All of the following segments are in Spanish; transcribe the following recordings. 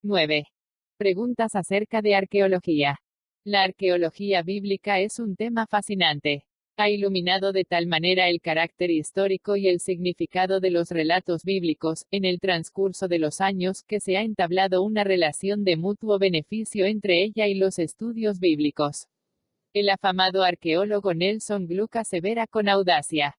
9. Preguntas acerca de arqueología. La arqueología bíblica es un tema fascinante. Ha iluminado de tal manera el carácter histórico y el significado de los relatos bíblicos, en el transcurso de los años, que se ha entablado una relación de mutuo beneficio entre ella y los estudios bíblicos. El afamado arqueólogo Nelson Gluck asevera con audacia: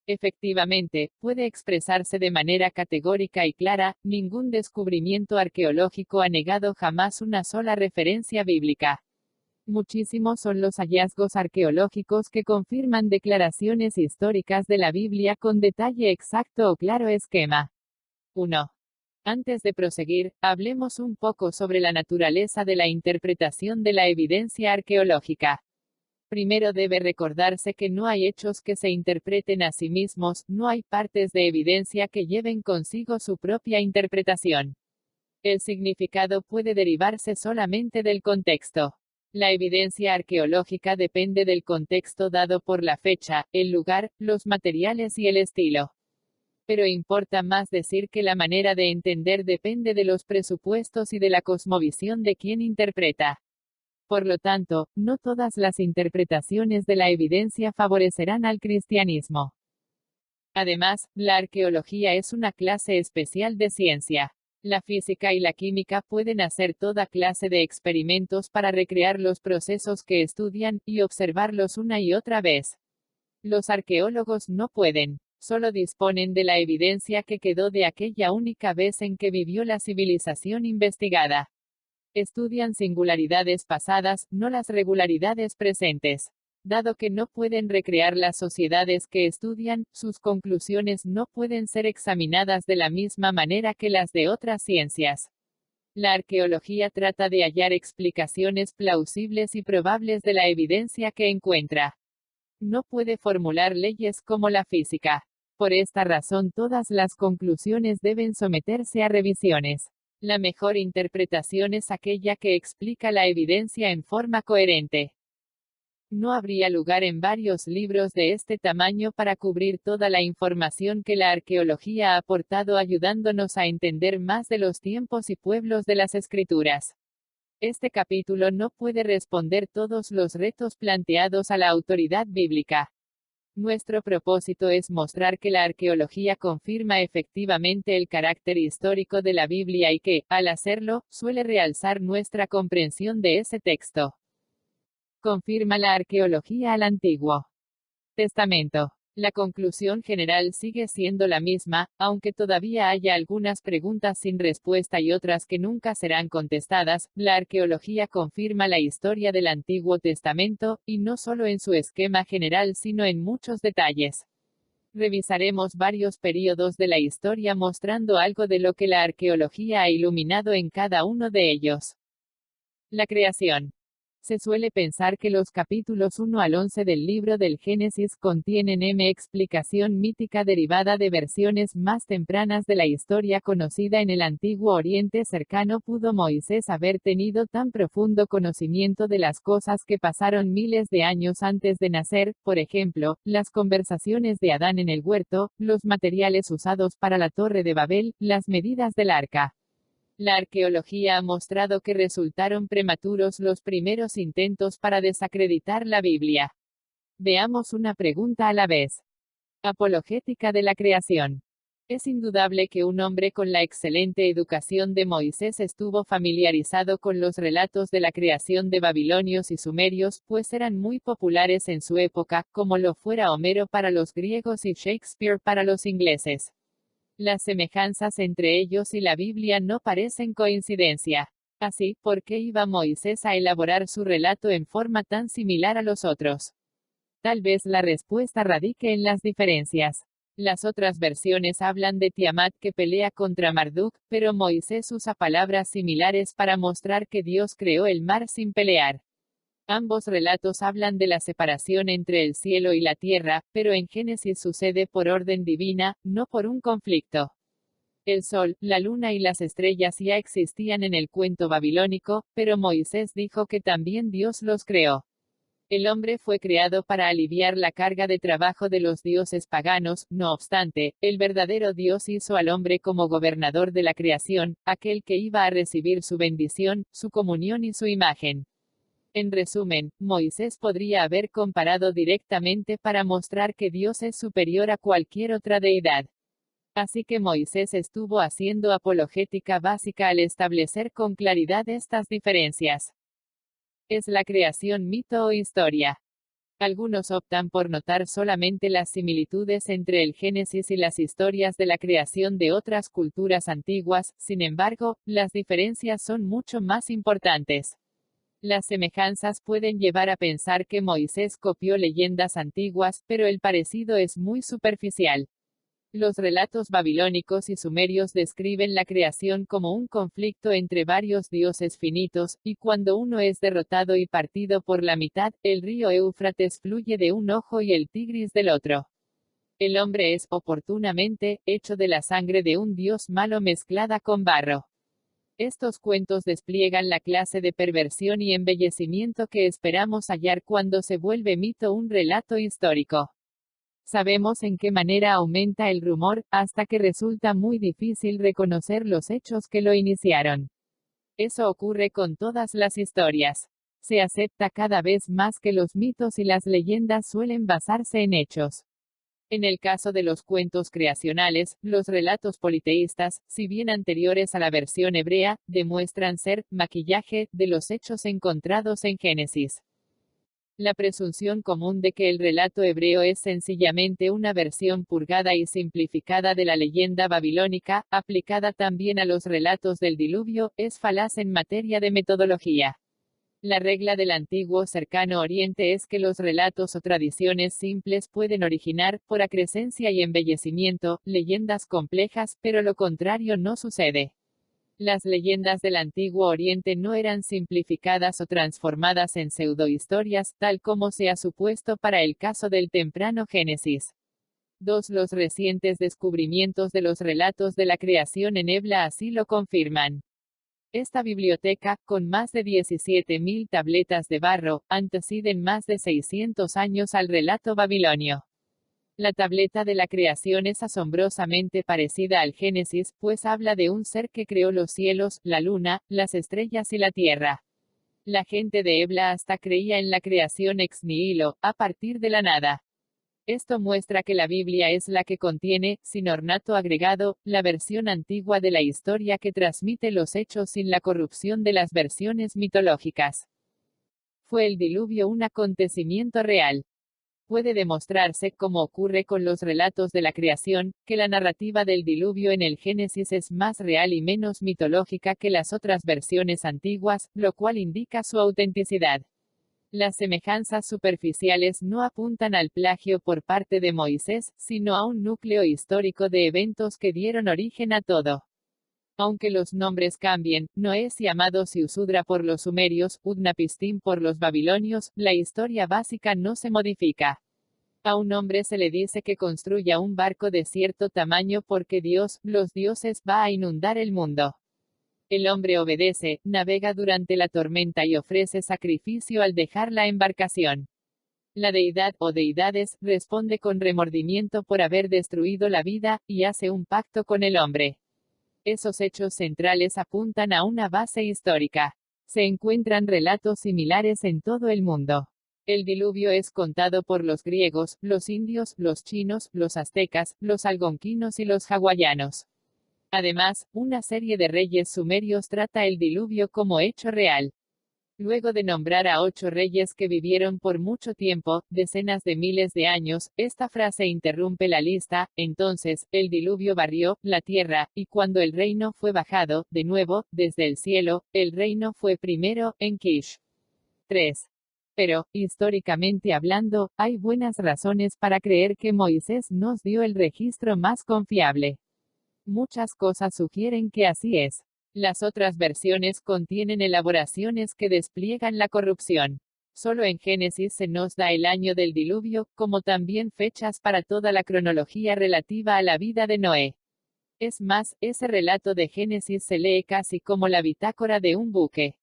efectivamente, puede expresarse de manera categórica y clara, ningún descubrimiento arqueológico ha negado jamás una sola referencia bíblica. Muchísimos son los hallazgos arqueológicos que confirman declaraciones históricas de la Biblia con detalle exacto o claro esquema. 1. Antes de proseguir, hablemos un poco sobre la naturaleza de la interpretación de la evidencia arqueológica. Primero debe recordarse que no hay hechos que se interpreten a sí mismos, no hay partes de evidencia que lleven consigo su propia interpretación. El significado puede derivarse solamente del contexto. La evidencia arqueológica depende del contexto dado por la fecha, el lugar, los materiales y el estilo. Pero importa más decir que la manera de entender depende de los presupuestos y de la cosmovisión de quien interpreta. Por lo tanto, no todas las interpretaciones de la evidencia favorecerán al cristianismo. Además, la arqueología es una clase especial de ciencia. La física y la química pueden hacer toda clase de experimentos para recrear los procesos que estudian, y observarlos una y otra vez. Los arqueólogos no pueden. Solo disponen de la evidencia que quedó de aquella única vez en que vivió la civilización investigada. Estudian singularidades pasadas, no las regularidades presentes. Dado que no pueden recrear las sociedades que estudian, sus conclusiones no pueden ser examinadas de la misma manera que las de otras ciencias. La arqueología trata de hallar explicaciones plausibles y probables de la evidencia que encuentra. No puede formular leyes como la física. Por esta razón todas las conclusiones deben someterse a revisiones. La mejor interpretación es aquella que explica la evidencia en forma coherente. No habría lugar en varios libros de este tamaño para cubrir toda la información que la arqueología ha aportado ayudándonos a entender más de los tiempos y pueblos de las Escrituras. Este capítulo no puede responder todos los retos planteados a la autoridad bíblica. Nuestro propósito es mostrar que la arqueología confirma efectivamente el carácter histórico de la Biblia y que, al hacerlo, suele realzar nuestra comprensión de ese texto. Confirma la arqueología al Antiguo Testamento. La conclusión general sigue siendo la misma, aunque todavía haya algunas preguntas sin respuesta y otras que nunca serán contestadas. La arqueología confirma la historia del Antiguo Testamento, y no solo en su esquema general sino en muchos detalles. Revisaremos varios períodos de la historia mostrando algo de lo que la arqueología ha iluminado en cada uno de ellos. La creación. Se suele pensar que los capítulos 1 al 11 del libro del Génesis contienen explicación mítica derivada de versiones más tempranas de la historia conocida en el Antiguo Oriente cercano. ¿Pudo Moisés haber tenido tan profundo conocimiento de las cosas que pasaron miles de años antes de nacer? Por ejemplo, las conversaciones de Adán en el huerto, los materiales usados para la Torre de Babel, las medidas del arca. La arqueología ha mostrado que resultaron prematuros los primeros intentos para desacreditar la Biblia. Veamos una pregunta a la vez. Apologética de la creación. Es indudable que un hombre con la excelente educación de Moisés estuvo familiarizado con los relatos de la creación de babilonios y sumerios, pues eran muy populares en su época, como lo fuera Homero para los griegos y Shakespeare para los ingleses. Las semejanzas entre ellos y la Biblia no parecen coincidencia. Así, ¿por qué iba Moisés a elaborar su relato en forma tan similar a los otros? Tal vez la respuesta radique en las diferencias. Las otras versiones hablan de Tiamat que pelea contra Marduk, pero Moisés usa palabras similares para mostrar que Dios creó el mar sin pelear. Ambos relatos hablan de la separación entre el cielo y la tierra, pero en Génesis sucede por orden divina, no por un conflicto. El sol, la luna y las estrellas ya existían en el cuento babilónico, pero Moisés dijo que también Dios los creó. El hombre fue creado para aliviar la carga de trabajo de los dioses paganos, no obstante, el verdadero Dios hizo al hombre como gobernador de la creación, aquel que iba a recibir su bendición, su comunión y su imagen. En resumen, Moisés podría haber comparado directamente para mostrar que Dios es superior a cualquier otra deidad. Así que Moisés estuvo haciendo apologética básica al establecer con claridad estas diferencias. ¿Es la creación mito o historia? Algunos optan por notar solamente las similitudes entre el Génesis y las historias de la creación de otras culturas antiguas, sin embargo, las diferencias son mucho más importantes. Las semejanzas pueden llevar a pensar que Moisés copió leyendas antiguas, pero el parecido es muy superficial. Los relatos babilónicos y sumerios describen la creación como un conflicto entre varios dioses finitos, y cuando uno es derrotado y partido por la mitad, el río Éufrates fluye de un ojo y el Tigris del otro. El hombre es, oportunamente, hecho de la sangre de un dios malo mezclada con barro. Estos cuentos despliegan la clase de perversión y embellecimiento que esperamos hallar cuando se vuelve mito un relato histórico. Sabemos en qué manera aumenta el rumor, hasta que resulta muy difícil reconocer los hechos que lo iniciaron. Eso ocurre con todas las historias. Se acepta cada vez más que los mitos y las leyendas suelen basarse en hechos. En el caso de los cuentos creacionales, los relatos politeístas, si bien anteriores a la versión hebrea, demuestran ser maquillaje de los hechos encontrados en Génesis. La presunción común de que el relato hebreo es sencillamente una versión purgada y simplificada de la leyenda babilónica, aplicada también a los relatos del diluvio, es falaz en materia de metodología. La regla del antiguo cercano Oriente es que los relatos o tradiciones simples pueden originar, por acrescencia y embellecimiento, leyendas complejas, pero lo contrario no sucede. Las leyendas del Antiguo Oriente no eran simplificadas o transformadas en pseudohistorias, tal como se ha supuesto para el caso del temprano Génesis. 2. Los recientes descubrimientos de los relatos de la creación en Ebla así lo confirman. Esta biblioteca, con más de 17.000 tabletas de barro, anteceden más de 600 años al relato babilonio. La tableta de la creación es asombrosamente parecida al Génesis, pues habla de un ser que creó los cielos, la luna, las estrellas y la tierra. La gente de Ebla hasta creía en la creación ex nihilo, a partir de la nada. Esto muestra que la Biblia es la que contiene, sin ornato agregado, la versión antigua de la historia que transmite los hechos sin la corrupción de las versiones mitológicas. ¿Fue el diluvio un acontecimiento real? Puede demostrarse, como ocurre con los relatos de la creación, que la narrativa del diluvio en el Génesis es más real y menos mitológica que las otras versiones antiguas, lo cual indica su autenticidad. Las semejanzas superficiales no apuntan al plagio por parte de Moisés, sino a un núcleo histórico de eventos que dieron origen a todo. Aunque los nombres cambien, Noé es llamado Siusudra por los sumerios, Utnapishtim por los babilonios, la historia básica no se modifica. A un hombre se le dice que construya un barco de cierto tamaño porque Dios, los dioses, va a inundar el mundo. El hombre obedece, navega durante la tormenta y ofrece sacrificio al dejar la embarcación. La deidad, o deidades, responde con remordimiento por haber destruido la vida, y hace un pacto con el hombre. Esos hechos centrales apuntan a una base histórica. Se encuentran relatos similares en todo el mundo. El diluvio es contado por los griegos, los indios, los chinos, los aztecas, los algonquinos y los hawaianos. Además, una serie de reyes sumerios trata el diluvio como hecho real. Luego de nombrar a 8 reyes que vivieron por mucho tiempo, decenas de miles de años, esta frase interrumpe la lista. Entonces, el diluvio barrió la tierra, y cuando el reino fue bajado, de nuevo, desde el cielo, el reino fue primero, en Kish. 3. Pero, históricamente hablando, hay buenas razones para creer que Moisés nos dio el registro más confiable. Muchas cosas sugieren que así es. Las otras versiones contienen elaboraciones que despliegan la corrupción. Solo en Génesis se nos da el año del diluvio, como también fechas para toda la cronología relativa a la vida de Noé. Es más, ese relato de Génesis se lee casi como la bitácora de un buque.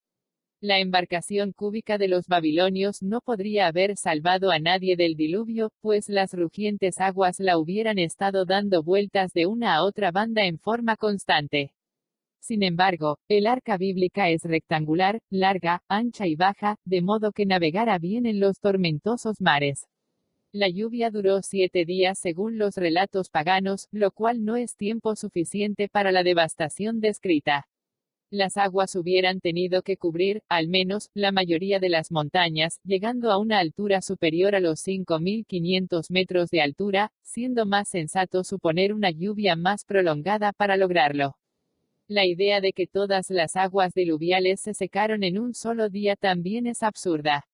La embarcación cúbica de los babilonios no podría haber salvado a nadie del diluvio, pues las rugientes aguas la hubieran estado dando vueltas de una a otra banda en forma constante. Sin embargo, el arca bíblica es rectangular, larga, ancha y baja, de modo que navegara bien en los tormentosos mares. La lluvia duró 7 días según los relatos paganos, lo cual no es tiempo suficiente para la devastación descrita. Las aguas hubieran tenido que cubrir, al menos, la mayoría de las montañas, llegando a una altura superior a los 5.500 metros de altura, siendo más sensato suponer una lluvia más prolongada para lograrlo. La idea de que todas las aguas diluviales se secaron en un solo día también es absurda.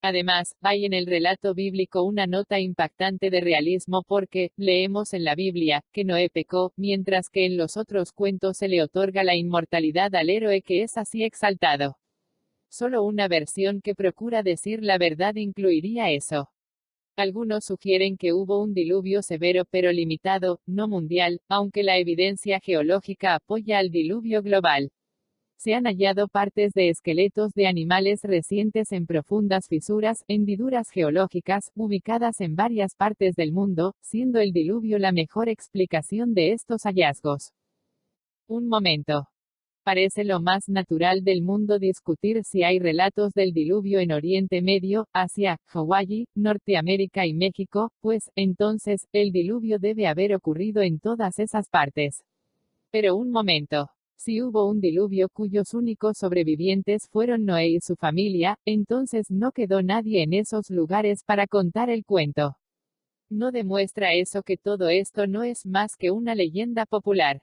Además, hay en el relato bíblico una nota impactante de realismo porque, leemos en la Biblia, que Noé pecó, mientras que en los otros cuentos se le otorga la inmortalidad al héroe que es así exaltado. Solo una versión que procura decir la verdad incluiría eso. Algunos sugieren que hubo un diluvio severo pero limitado, no mundial, aunque la evidencia geológica apoya al diluvio global. Se han hallado partes de esqueletos de animales recientes en profundas fisuras, hendiduras geológicas, ubicadas en varias partes del mundo, siendo el diluvio la mejor explicación de estos hallazgos. Un momento. Parece lo más natural del mundo discutir si hay relatos del diluvio en Oriente Medio, Asia, Hawái, Norteamérica y México, pues, entonces, el diluvio debe haber ocurrido en todas esas partes. Pero un momento. Si hubo un diluvio cuyos únicos sobrevivientes fueron Noé y su familia, entonces no quedó nadie en esos lugares para contar el cuento. ¿No demuestra eso que todo esto no es más que una leyenda popular?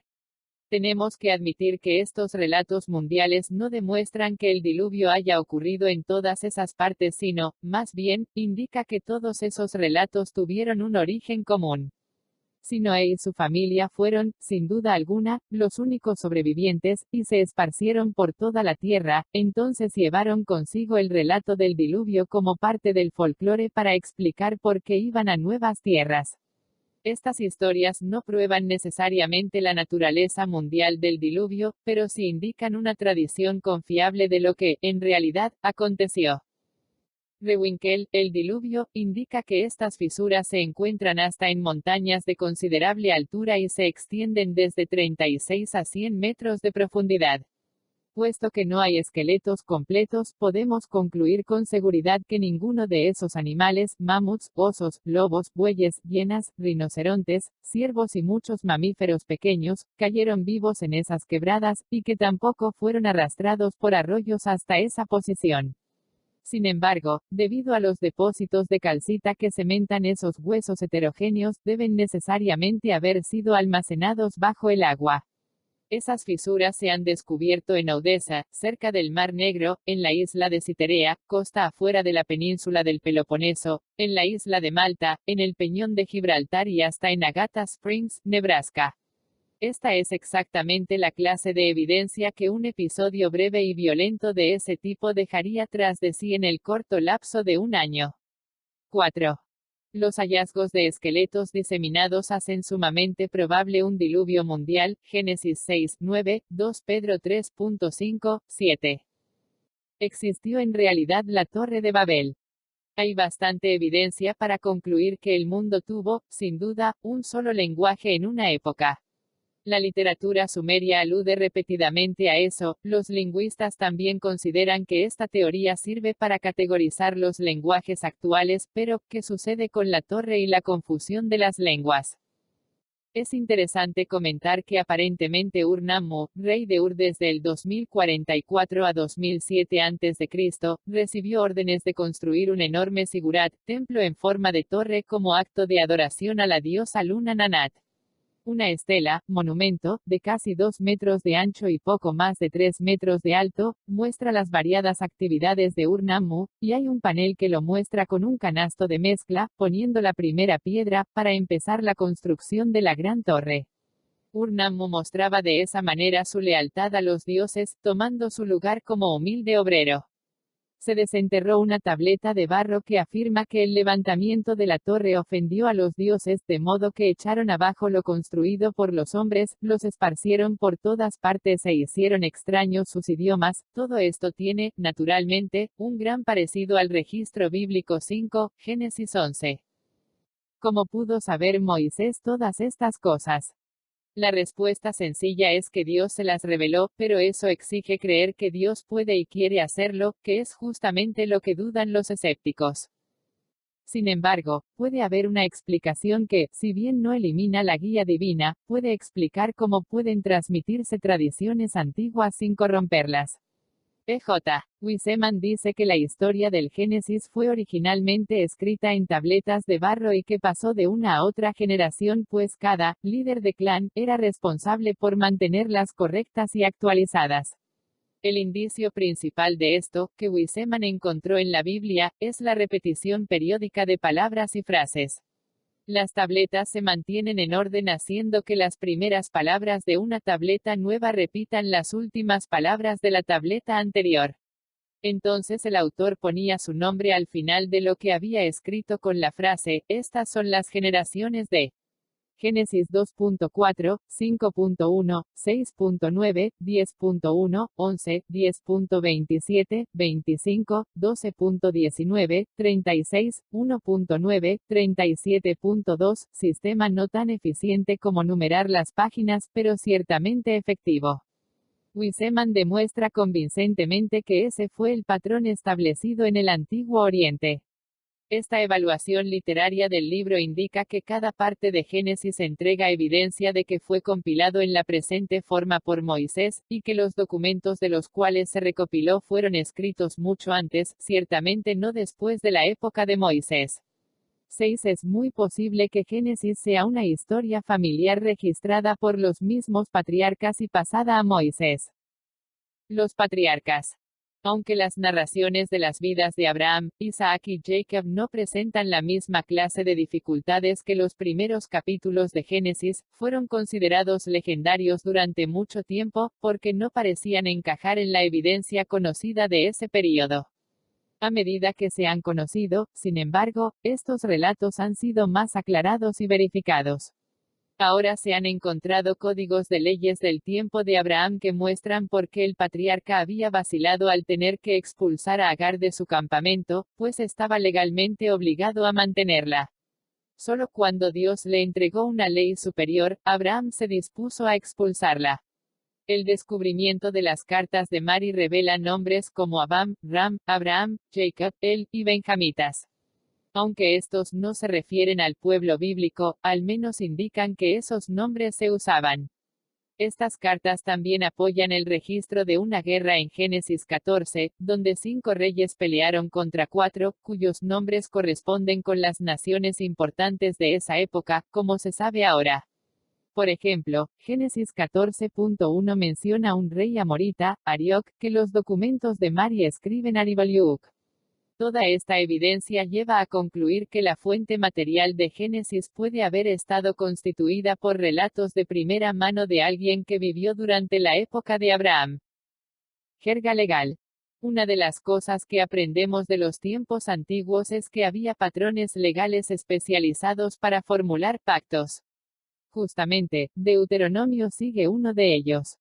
Tenemos que admitir que estos relatos mundiales no demuestran que el diluvio haya ocurrido en todas esas partes, sino, más bien, indica que todos esos relatos tuvieron un origen común. Si Noé y su familia fueron, sin duda alguna, los únicos sobrevivientes, y se esparcieron por toda la tierra, entonces llevaron consigo el relato del diluvio como parte del folclore para explicar por qué iban a nuevas tierras. Estas historias no prueban necesariamente la naturaleza mundial del diluvio, pero sí indican una tradición confiable de lo que, en realidad, aconteció. Rewinkel, el diluvio, indica que estas fisuras se encuentran hasta en montañas de considerable altura y se extienden desde 36 a 100 metros de profundidad. Puesto que no hay esqueletos completos, podemos concluir con seguridad que ninguno de esos animales, mamuts, osos, lobos, bueyes, hienas, rinocerontes, ciervos y muchos mamíferos pequeños, cayeron vivos en esas quebradas, y que tampoco fueron arrastrados por arroyos hasta esa posición. Sin embargo, debido a los depósitos de calcita que cementan esos huesos heterogéneos, deben necesariamente haber sido almacenados bajo el agua. Esas fisuras se han descubierto en Odesa, cerca del Mar Negro, en la isla de Citerea, costa afuera de la península del Peloponeso, en la isla de Malta, en el Peñón de Gibraltar y hasta en Agatha Springs, Nebraska. Esta es exactamente la clase de evidencia que un episodio breve y violento de ese tipo dejaría tras de sí en el corto lapso de un año. 4. Los hallazgos de esqueletos diseminados hacen sumamente probable un diluvio mundial, Génesis 6, 9, 2 Pedro 3.5, 7. ¿Existió en realidad la Torre de Babel? Hay bastante evidencia para concluir que el mundo tuvo, sin duda, un solo lenguaje en una época. La literatura sumeria alude repetidamente a eso. Los lingüistas también consideran que esta teoría sirve para categorizar los lenguajes actuales, pero, ¿qué sucede con la torre y la confusión de las lenguas? Es interesante comentar que aparentemente Ur-Nammu, rey de Ur desde el 2044 a 2007 a.C., recibió órdenes de construir un enorme sigurat, templo en forma de torre como acto de adoración a la diosa Luna Nanat. Una estela, monumento, de casi 2 metros de ancho y poco más de 3 metros de alto, muestra las variadas actividades de Ur-Nammu, y hay un panel que lo muestra con un canasto de mezcla, poniendo la primera piedra, para empezar la construcción de la gran torre. Ur-Nammu mostraba de esa manera su lealtad a los dioses, tomando su lugar como humilde obrero. Se desenterró una tableta de barro que afirma que el levantamiento de la torre ofendió a los dioses, de modo que echaron abajo lo construido por los hombres, los esparcieron por todas partes e hicieron extraños sus idiomas. Todo esto tiene, naturalmente, un gran parecido al registro bíblico 5, Génesis 11. ¿Cómo pudo saber Moisés todas estas cosas? La respuesta sencilla es que Dios se las reveló, pero eso exige creer que Dios puede y quiere hacerlo, que es justamente lo que dudan los escépticos. Sin embargo, puede haber una explicación que, si bien no elimina la guía divina, puede explicar cómo pueden transmitirse tradiciones antiguas sin corromperlas. P.J. Wiseman dice que la historia del Génesis fue originalmente escrita en tabletas de barro y que pasó de una a otra generación, pues cada líder de clan era responsable por mantenerlas correctas y actualizadas. El indicio principal de esto, que Wiseman encontró en la Biblia, es la repetición periódica de palabras y frases. Las tabletas se mantienen en orden haciendo que las primeras palabras de una tableta nueva repitan las últimas palabras de la tableta anterior. Entonces el autor ponía su nombre al final de lo que había escrito con la frase: estas son las generaciones de Génesis 2.4, 5.1, 6.9, 10.1, 11, 10.27, 25, 12.19, 36, 1.9, 37.2, sistema no tan eficiente como numerar las páginas, pero ciertamente efectivo. Wiseman demuestra convincentemente que ese fue el patrón establecido en el Antiguo Oriente. Esta evaluación literaria del libro indica que cada parte de Génesis entrega evidencia de que fue compilado en la presente forma por Moisés, y que los documentos de los cuales se recopiló fueron escritos mucho antes, ciertamente no después de la época de Moisés. 6. Es muy posible que Génesis sea una historia familiar registrada por los mismos patriarcas y pasada a Moisés. Los patriarcas. Aunque las narraciones de las vidas de Abraham, Isaac y Jacob no presentan la misma clase de dificultades que los primeros capítulos de Génesis, fueron considerados legendarios durante mucho tiempo, porque no parecían encajar en la evidencia conocida de ese período. A medida que se han conocido, sin embargo, estos relatos han sido más aclarados y verificados. Ahora se han encontrado códigos de leyes del tiempo de Abraham que muestran por qué el patriarca había vacilado al tener que expulsar a Agar de su campamento, pues estaba legalmente obligado a mantenerla. Solo cuando Dios le entregó una ley superior, Abraham se dispuso a expulsarla. El descubrimiento de las cartas de Mari revela nombres como Abam, Ram, Abraham, Jacob, El, y Benjamitas. Aunque estos no se refieren al pueblo bíblico, al menos indican que esos nombres se usaban. Estas cartas también apoyan el registro de una guerra en Génesis 14, donde 5 reyes pelearon contra 4, cuyos nombres corresponden con las naciones importantes de esa época, como se sabe ahora. Por ejemplo, Génesis 14.1 menciona a un rey amorita, Arioc, que los documentos de Mari escriben Aribaliuk. Toda esta evidencia lleva a concluir que la fuente material de Génesis puede haber estado constituida por relatos de primera mano de alguien que vivió durante la época de Abraham. Jerga legal. Una de las cosas que aprendemos de los tiempos antiguos es que había patrones legales especializados para formular pactos. Justamente, Deuteronomio sigue uno de ellos.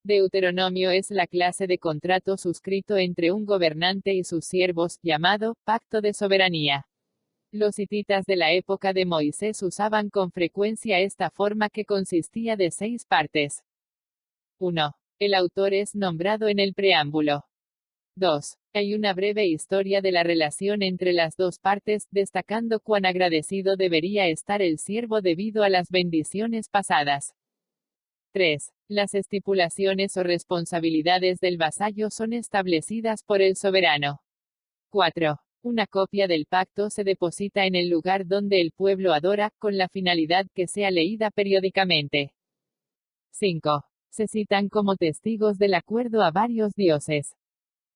Deuteronomio es la clase de contrato suscrito entre un gobernante y sus siervos, llamado pacto de soberanía. Los hititas de la época de Moisés usaban con frecuencia esta forma que consistía de 6 partes. 1. El autor es nombrado en el preámbulo. 2. Hay una breve historia de la relación entre las dos partes, destacando cuán agradecido debería estar el siervo debido a las bendiciones pasadas. 3. Las estipulaciones o responsabilidades del vasallo son establecidas por el soberano. 4. Una copia del pacto se deposita en el lugar donde el pueblo adora, con la finalidad que sea leída periódicamente. 5. Se citan como testigos del acuerdo a varios dioses.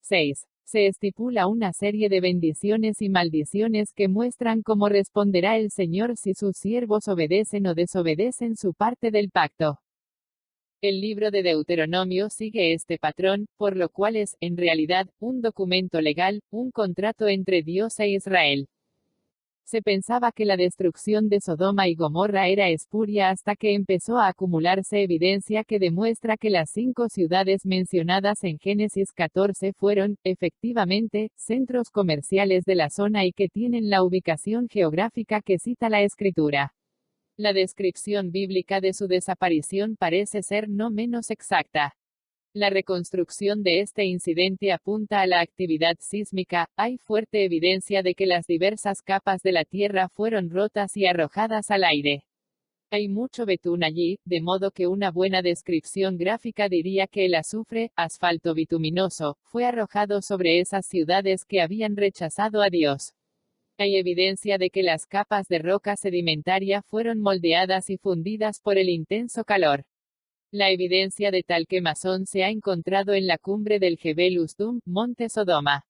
6. Se estipula una serie de bendiciones y maldiciones que muestran cómo responderá el Señor si sus siervos obedecen o desobedecen su parte del pacto. El libro de Deuteronomio sigue este patrón, por lo cual es, en realidad, un documento legal, un contrato entre Dios e Israel. Se pensaba que la destrucción de Sodoma y Gomorra era espuria hasta que empezó a acumularse evidencia que demuestra que las 5 ciudades mencionadas en Génesis 14 fueron, efectivamente, centros comerciales de la zona y que tienen la ubicación geográfica que cita la Escritura. La descripción bíblica de su desaparición parece ser no menos exacta. La reconstrucción de este incidente apunta a la actividad sísmica. Hay fuerte evidencia de que las diversas capas de la Tierra fueron rotas y arrojadas al aire. Hay mucho betún allí, de modo que una buena descripción gráfica diría que el azufre, asfalto bituminoso, fue arrojado sobre esas ciudades que habían rechazado a Dios. Hay evidencia de que las capas de roca sedimentaria fueron moldeadas y fundidas por el intenso calor. La evidencia de tal quemazón se ha encontrado en la cumbre del Jebel Usdum, monte Sodoma.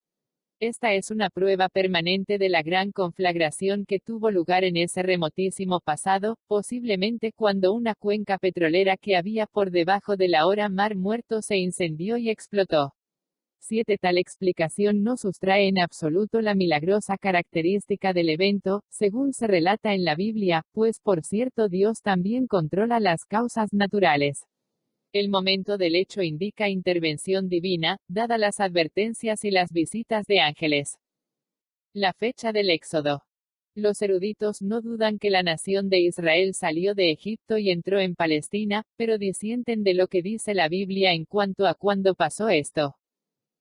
Esta es una prueba permanente de la gran conflagración que tuvo lugar en ese remotísimo pasado, posiblemente cuando una cuenca petrolera que había por debajo del ahora Mar Muerto se incendió y explotó. 7. Tal explicación no sustrae en absoluto la milagrosa característica del evento, según se relata en la Biblia, pues por cierto Dios también controla las causas naturales. El momento del hecho indica intervención divina, dada las advertencias y las visitas de ángeles. La fecha del Éxodo. Los eruditos no dudan que la nación de Israel salió de Egipto y entró en Palestina, pero disienten de lo que dice la Biblia en cuanto a cuándo pasó esto.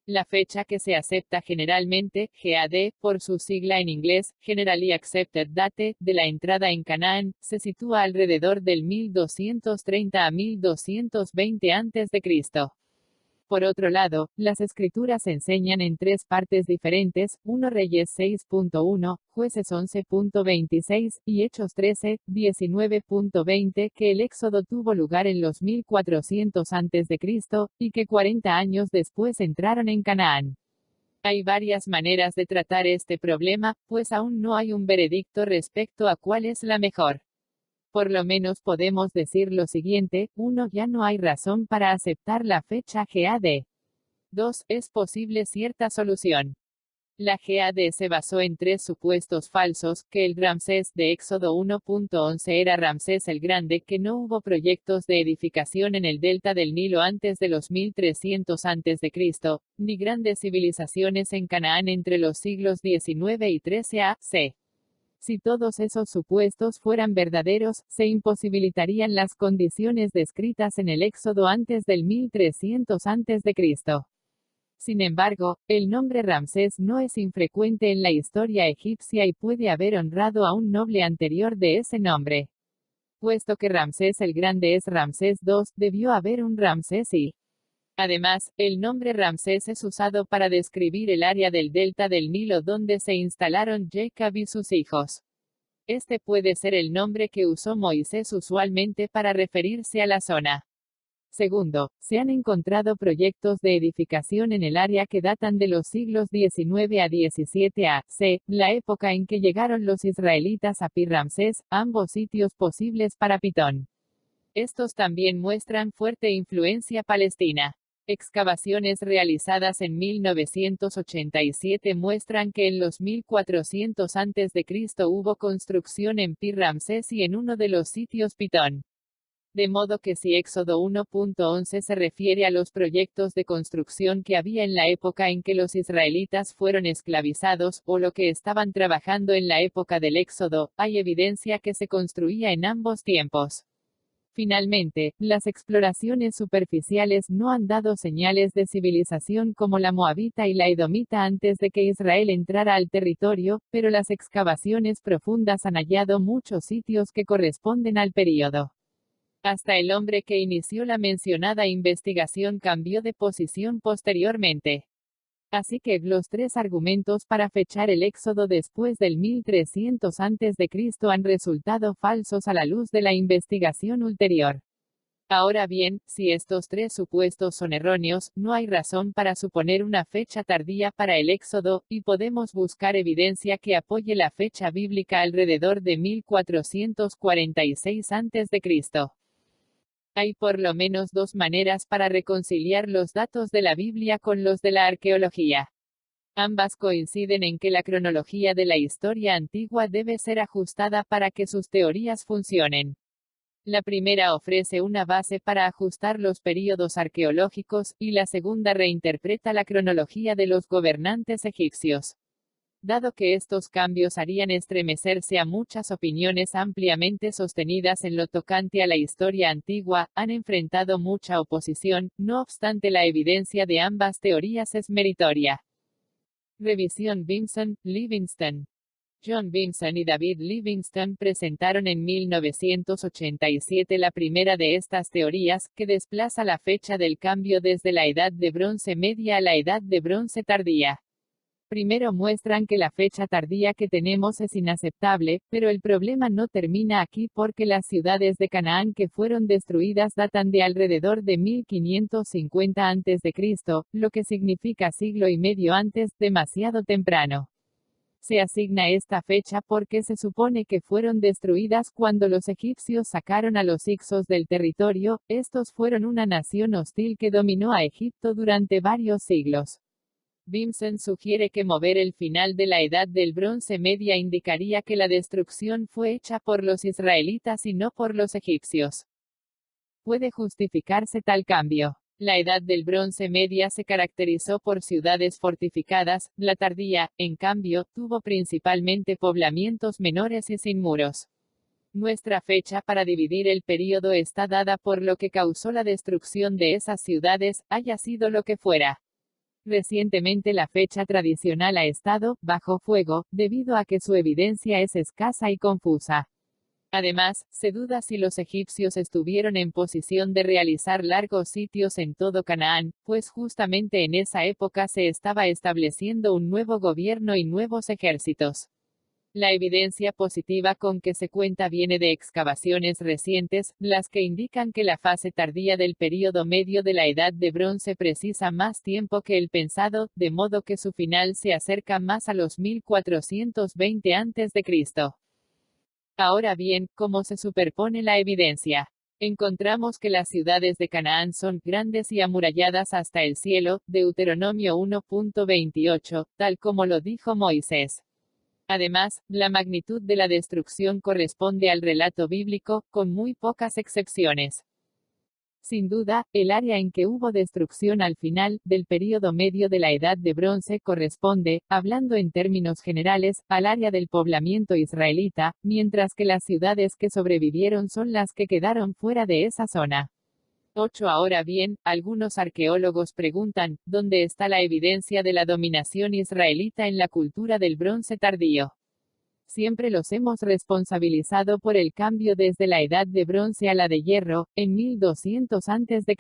La fecha que se acepta generalmente, GAD, por su sigla en inglés, Generally Accepted Date, de la entrada en Canaán, se sitúa alrededor del 1230 a 1220 a.C. Por otro lado, las escrituras enseñan en 3 partes diferentes, 1 Reyes 6.1, Jueces 11.26, y Hechos 13:19.20, que el éxodo tuvo lugar en los 1400 a.C., y que 40 años después entraron en Canaán. Hay varias maneras de tratar este problema, pues aún no hay un veredicto respecto a cuál es la mejor. Por lo menos podemos decir lo siguiente: 1. Ya no hay razón para aceptar la fecha GAD. 2. Es posible cierta solución. La GAD se basó en 3 supuestos falsos, que el Ramsés de Éxodo 1.11 era Ramsés el Grande, que no hubo proyectos de edificación en el delta del Nilo antes de los 1300 a.C., ni grandes civilizaciones en Canaán entre los siglos XIX y XIII a.C. Si todos esos supuestos fueran verdaderos, se imposibilitarían las condiciones descritas en el Éxodo antes del 1300 a.C. Sin embargo, el nombre Ramsés no es infrecuente en la historia egipcia y puede haber honrado a un noble anterior de ese nombre. Puesto que Ramsés el Grande es Ramsés II, debió haber un Ramsés I. Además, el nombre Ramsés es usado para describir el área del delta del Nilo donde se instalaron Jacob y sus hijos. Este puede ser el nombre que usó Moisés usualmente para referirse a la zona. Segundo, se han encontrado proyectos de edificación en el área que datan de los siglos XIX a XVII a.C., la época en que llegaron los israelitas a Pi-Ramsés, ambos sitios posibles para Pitón. Estos también muestran fuerte influencia palestina. Excavaciones realizadas en 1987 muestran que en los 1400 a.C. hubo construcción en Pi-Ramsés y en uno de los sitios Pitón. De modo que si Éxodo 1.11 se refiere a los proyectos de construcción que había en la época en que los israelitas fueron esclavizados, o lo que estaban trabajando en la época del Éxodo, hay evidencia que se construía en ambos tiempos. Finalmente, las exploraciones superficiales no han dado señales de civilización como la moabita y la edomita antes de que Israel entrara al territorio, pero las excavaciones profundas han hallado muchos sitios que corresponden al período. Hasta el hombre que inició la mencionada investigación cambió de posición posteriormente. Así que los 3 argumentos para fechar el Éxodo después del 1300 a.C. han resultado falsos a la luz de la investigación ulterior. Ahora bien, si estos 3 supuestos son erróneos, no hay razón para suponer una fecha tardía para el Éxodo, y podemos buscar evidencia que apoye la fecha bíblica alrededor de 1446 a.C. Hay por lo menos dos maneras para reconciliar los datos de la Biblia con los de la arqueología. Ambas coinciden en que la cronología de la historia antigua debe ser ajustada para que sus teorías funcionen. La primera ofrece una base para ajustar los períodos arqueológicos, y la segunda reinterpreta la cronología de los gobernantes egipcios. Dado que estos cambios harían estremecerse a muchas opiniones ampliamente sostenidas en lo tocante a la historia antigua, han enfrentado mucha oposición, no obstante la evidencia de ambas teorías es meritoria. Revisión Vinson, Livingston. John Vinson y David Livingstone presentaron en 1987 la primera de estas teorías, que desplaza la fecha del cambio desde la Edad de Bronce Media a la Edad de Bronce Tardía. Primero muestran que la fecha tardía que tenemos es inaceptable, pero el problema no termina aquí porque las ciudades de Canaán que fueron destruidas datan de alrededor de 1550 a.C., lo que significa siglo y medio antes, demasiado temprano. Se asigna esta fecha porque se supone que fueron destruidas cuando los egipcios sacaron a los hicsos del territorio. Estos fueron una nación hostil que dominó a Egipto durante varios siglos. Vinson sugiere que mover el final de la Edad del Bronce Media indicaría que la destrucción fue hecha por los israelitas y no por los egipcios. ¿Puede justificarse tal cambio? La Edad del Bronce Media se caracterizó por ciudades fortificadas, la tardía, en cambio, tuvo principalmente poblamientos menores y sin muros. Nuestra fecha para dividir el período está dada por lo que causó la destrucción de esas ciudades, haya sido lo que fuera. Recientemente la fecha tradicional ha estado bajo fuego, debido a que su evidencia es escasa y confusa. Además, se duda si los egipcios estuvieron en posición de realizar largos sitios en todo Canaán, pues justamente en esa época se estaba estableciendo un nuevo gobierno y nuevos ejércitos. La evidencia positiva con que se cuenta viene de excavaciones recientes, las que indican que la fase tardía del período medio de la Edad de Bronce precisa más tiempo que el pensado, de modo que su final se acerca más a los 1420 a.C. Ahora bien, ¿cómo se superpone la evidencia? Encontramos que las ciudades de Canaán son grandes y amuralladas hasta el cielo, Deuteronomio 1.28, tal como lo dijo Moisés. Además, la magnitud de la destrucción corresponde al relato bíblico, con muy pocas excepciones. Sin duda, el área en que hubo destrucción al final del período medio de la Edad de Bronce corresponde, hablando en términos generales, al área del poblamiento israelita, mientras que las ciudades que sobrevivieron son las que quedaron fuera de esa zona. 8. Ahora bien, algunos arqueólogos preguntan, ¿dónde está la evidencia de la dominación israelita en la cultura del Bronce tardío? Siempre los hemos responsabilizado por el cambio desde la Edad de Bronce a la de Hierro, en 1200 a.C.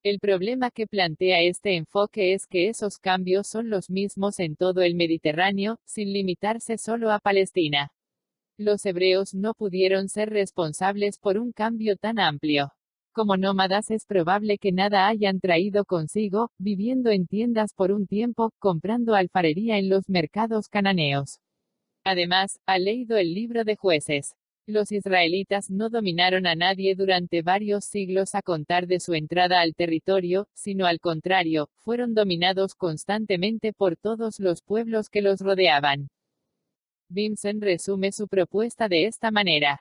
El problema que plantea este enfoque es que esos cambios son los mismos en todo el Mediterráneo, sin limitarse solo a Palestina. Los hebreos no pudieron ser responsables por un cambio tan amplio. Como nómadas es probable que nada hayan traído consigo, viviendo en tiendas por un tiempo, comprando alfarería en los mercados cananeos. Además, ha leído el libro de Jueces. Los israelitas no dominaron a nadie durante varios siglos a contar de su entrada al territorio, sino al contrario, fueron dominados constantemente por todos los pueblos que los rodeaban. Vinson resume su propuesta de esta manera.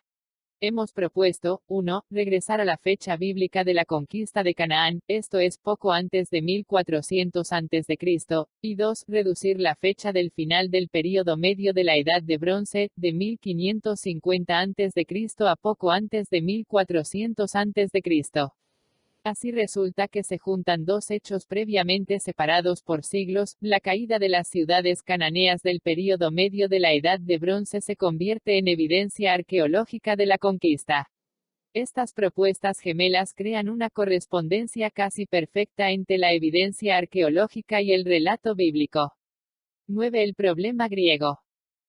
Hemos propuesto, 1. Regresar a la fecha bíblica de la conquista de Canaán, esto es poco antes de 1400 a.C., y 2. Reducir la fecha del final del período medio de la Edad de Bronce, de 1550 a.C. a poco antes de 1400 a.C. Así resulta que se juntan dos hechos previamente separados por siglos, la caída de las ciudades cananeas del período medio de la Edad de Bronce se convierte en evidencia arqueológica de la conquista. Estas propuestas gemelas crean una correspondencia casi perfecta entre la evidencia arqueológica y el relato bíblico. 9. El problema griego.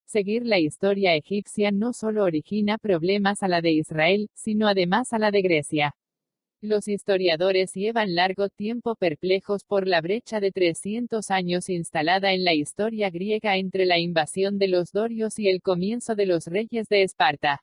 Seguir la historia egipcia no solo origina problemas a la de Israel, sino además a la de Grecia. Los historiadores llevan largo tiempo perplejos por la brecha de 300 años instalada en la historia griega entre la invasión de los dorios y el comienzo de los reyes de Esparta.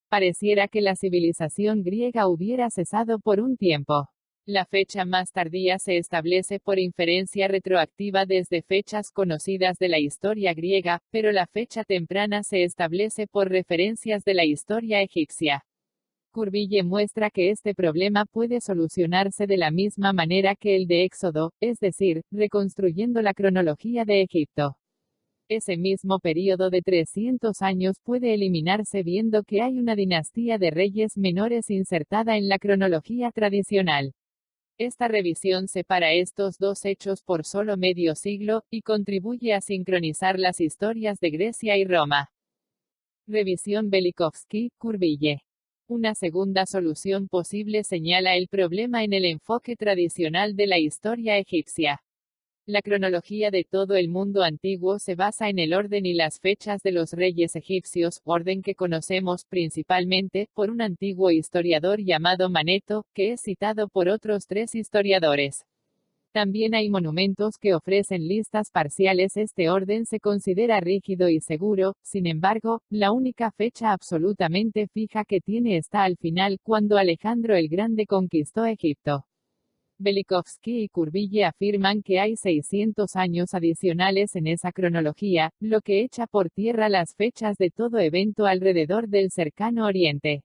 Pareciera que la civilización griega hubiera cesado por un tiempo. La fecha más tardía se establece por inferencia retroactiva desde fechas conocidas de la historia griega, pero la fecha temprana se establece por referencias de la historia egipcia. Curbille muestra que este problema puede solucionarse de la misma manera que el de Éxodo, es decir, reconstruyendo la cronología de Egipto. Ese mismo período de 300 años puede eliminarse viendo que hay una dinastía de reyes menores insertada en la cronología tradicional. Esta revisión separa estos dos hechos por solo medio siglo, y contribuye a sincronizar las historias de Grecia y Roma. Revisión Velikovsky-Curbille. Una segunda solución posible señala el problema en el enfoque tradicional de la historia egipcia. La cronología de todo el mundo antiguo se basa en el orden y las fechas de los reyes egipcios, orden que conocemos principalmente por un antiguo historiador llamado Maneto, que es citado por otros 3 historiadores. También hay monumentos que ofrecen listas parciales. Este orden se considera rígido y seguro, sin embargo, la única fecha absolutamente fija que tiene está al final, cuando Alejandro el Grande conquistó Egipto. Velikovsky y Curbille afirman que hay 600 años adicionales en esa cronología, lo que echa por tierra las fechas de todo evento alrededor del Cercano Oriente.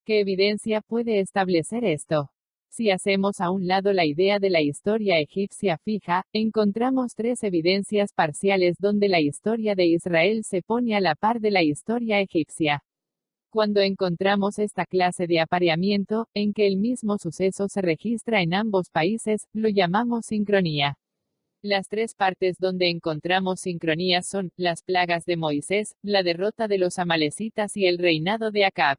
¿Qué evidencia puede establecer esto? Si hacemos a un lado la idea de la historia egipcia fija, encontramos 3 evidencias parciales donde la historia de Israel se pone a la par de la historia egipcia. Cuando encontramos esta clase de apareamiento, en que el mismo suceso se registra en ambos países, lo llamamos sincronía. Las 3 partes donde encontramos sincronía son, las plagas de Moisés, la derrota de los amalecitas y el reinado de Acab.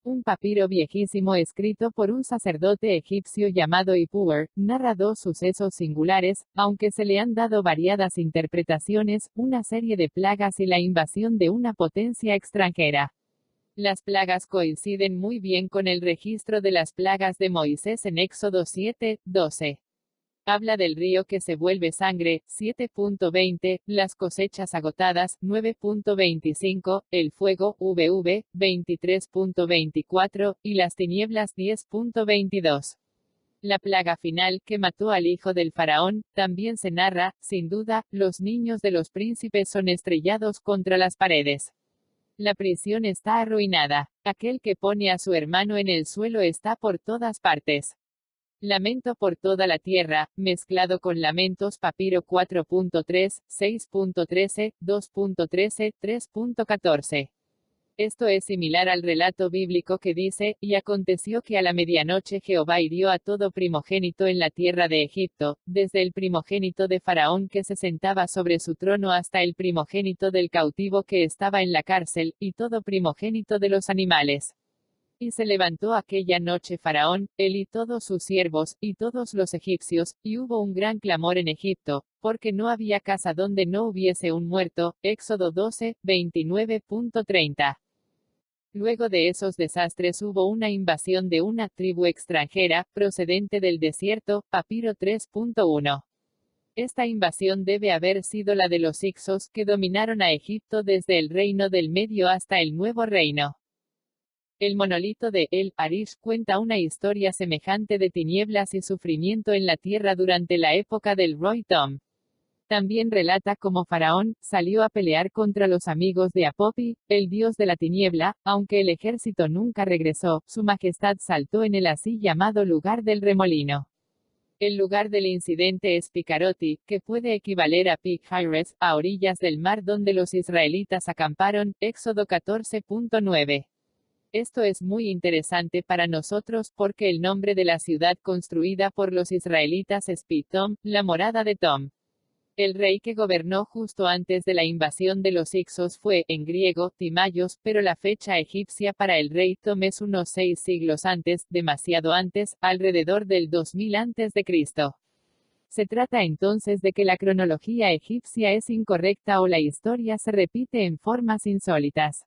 Un papiro viejísimo escrito por un sacerdote egipcio llamado Ipuwer, narra 2 sucesos singulares, aunque se le han dado variadas interpretaciones, una serie de plagas y la invasión de una potencia extranjera. Las plagas coinciden muy bien con el registro de las plagas de Moisés en Éxodo 7:12. Habla del río que se vuelve sangre, 7.20, las cosechas agotadas, 9.25, el fuego, VV, 23.24, y las tinieblas, 10.22. La plaga final, que mató al hijo del faraón, también se narra, sin duda, los niños de los príncipes son estrellados contra las paredes. La prisión está arruinada. Aquel que pone a su hermano en el suelo está por todas partes. Lamento por toda la tierra, mezclado con lamentos papiro 4.3, 6.13, 2.13, 3.14. Esto es similar al relato bíblico que dice, y aconteció que a la medianoche Jehová hirió a todo primogénito en la tierra de Egipto, desde el primogénito de Faraón que se sentaba sobre su trono hasta el primogénito del cautivo que estaba en la cárcel, y todo primogénito de los animales. Y se levantó aquella noche Faraón, él y todos sus siervos, y todos los egipcios, y hubo un gran clamor en Egipto, porque no había casa donde no hubiese un muerto. Éxodo 12, 29.30. Luego de esos desastres hubo una invasión de una tribu extranjera, procedente del desierto, papiro 3.1. Esta invasión debe haber sido la de los Hicsos, que dominaron a Egipto desde el Reino del Medio hasta el Nuevo Reino. El monolito de El Arish cuenta una historia semejante de tinieblas y sufrimiento en la tierra durante la época del Roi Tom. También relata cómo Faraón salió a pelear contra los amigos de Apopi, el dios de la tiniebla, aunque el ejército nunca regresó, su majestad saltó en el así llamado lugar del remolino. El lugar del incidente es Picaroti, que puede equivaler a Pic-Hires, a orillas del mar donde los israelitas acamparon, Éxodo 14.9. Esto es muy interesante para nosotros porque el nombre de la ciudad construida por los israelitas es Pitom, la morada de Tom. El rey que gobernó justo antes de la invasión de los Hicsos fue, en griego, Timayos, pero la fecha egipcia para el rey Tom es unos 6 siglos antes, demasiado antes, alrededor del 2000 a.C. Se trata entonces de que la cronología egipcia es incorrecta o la historia se repite en formas insólitas.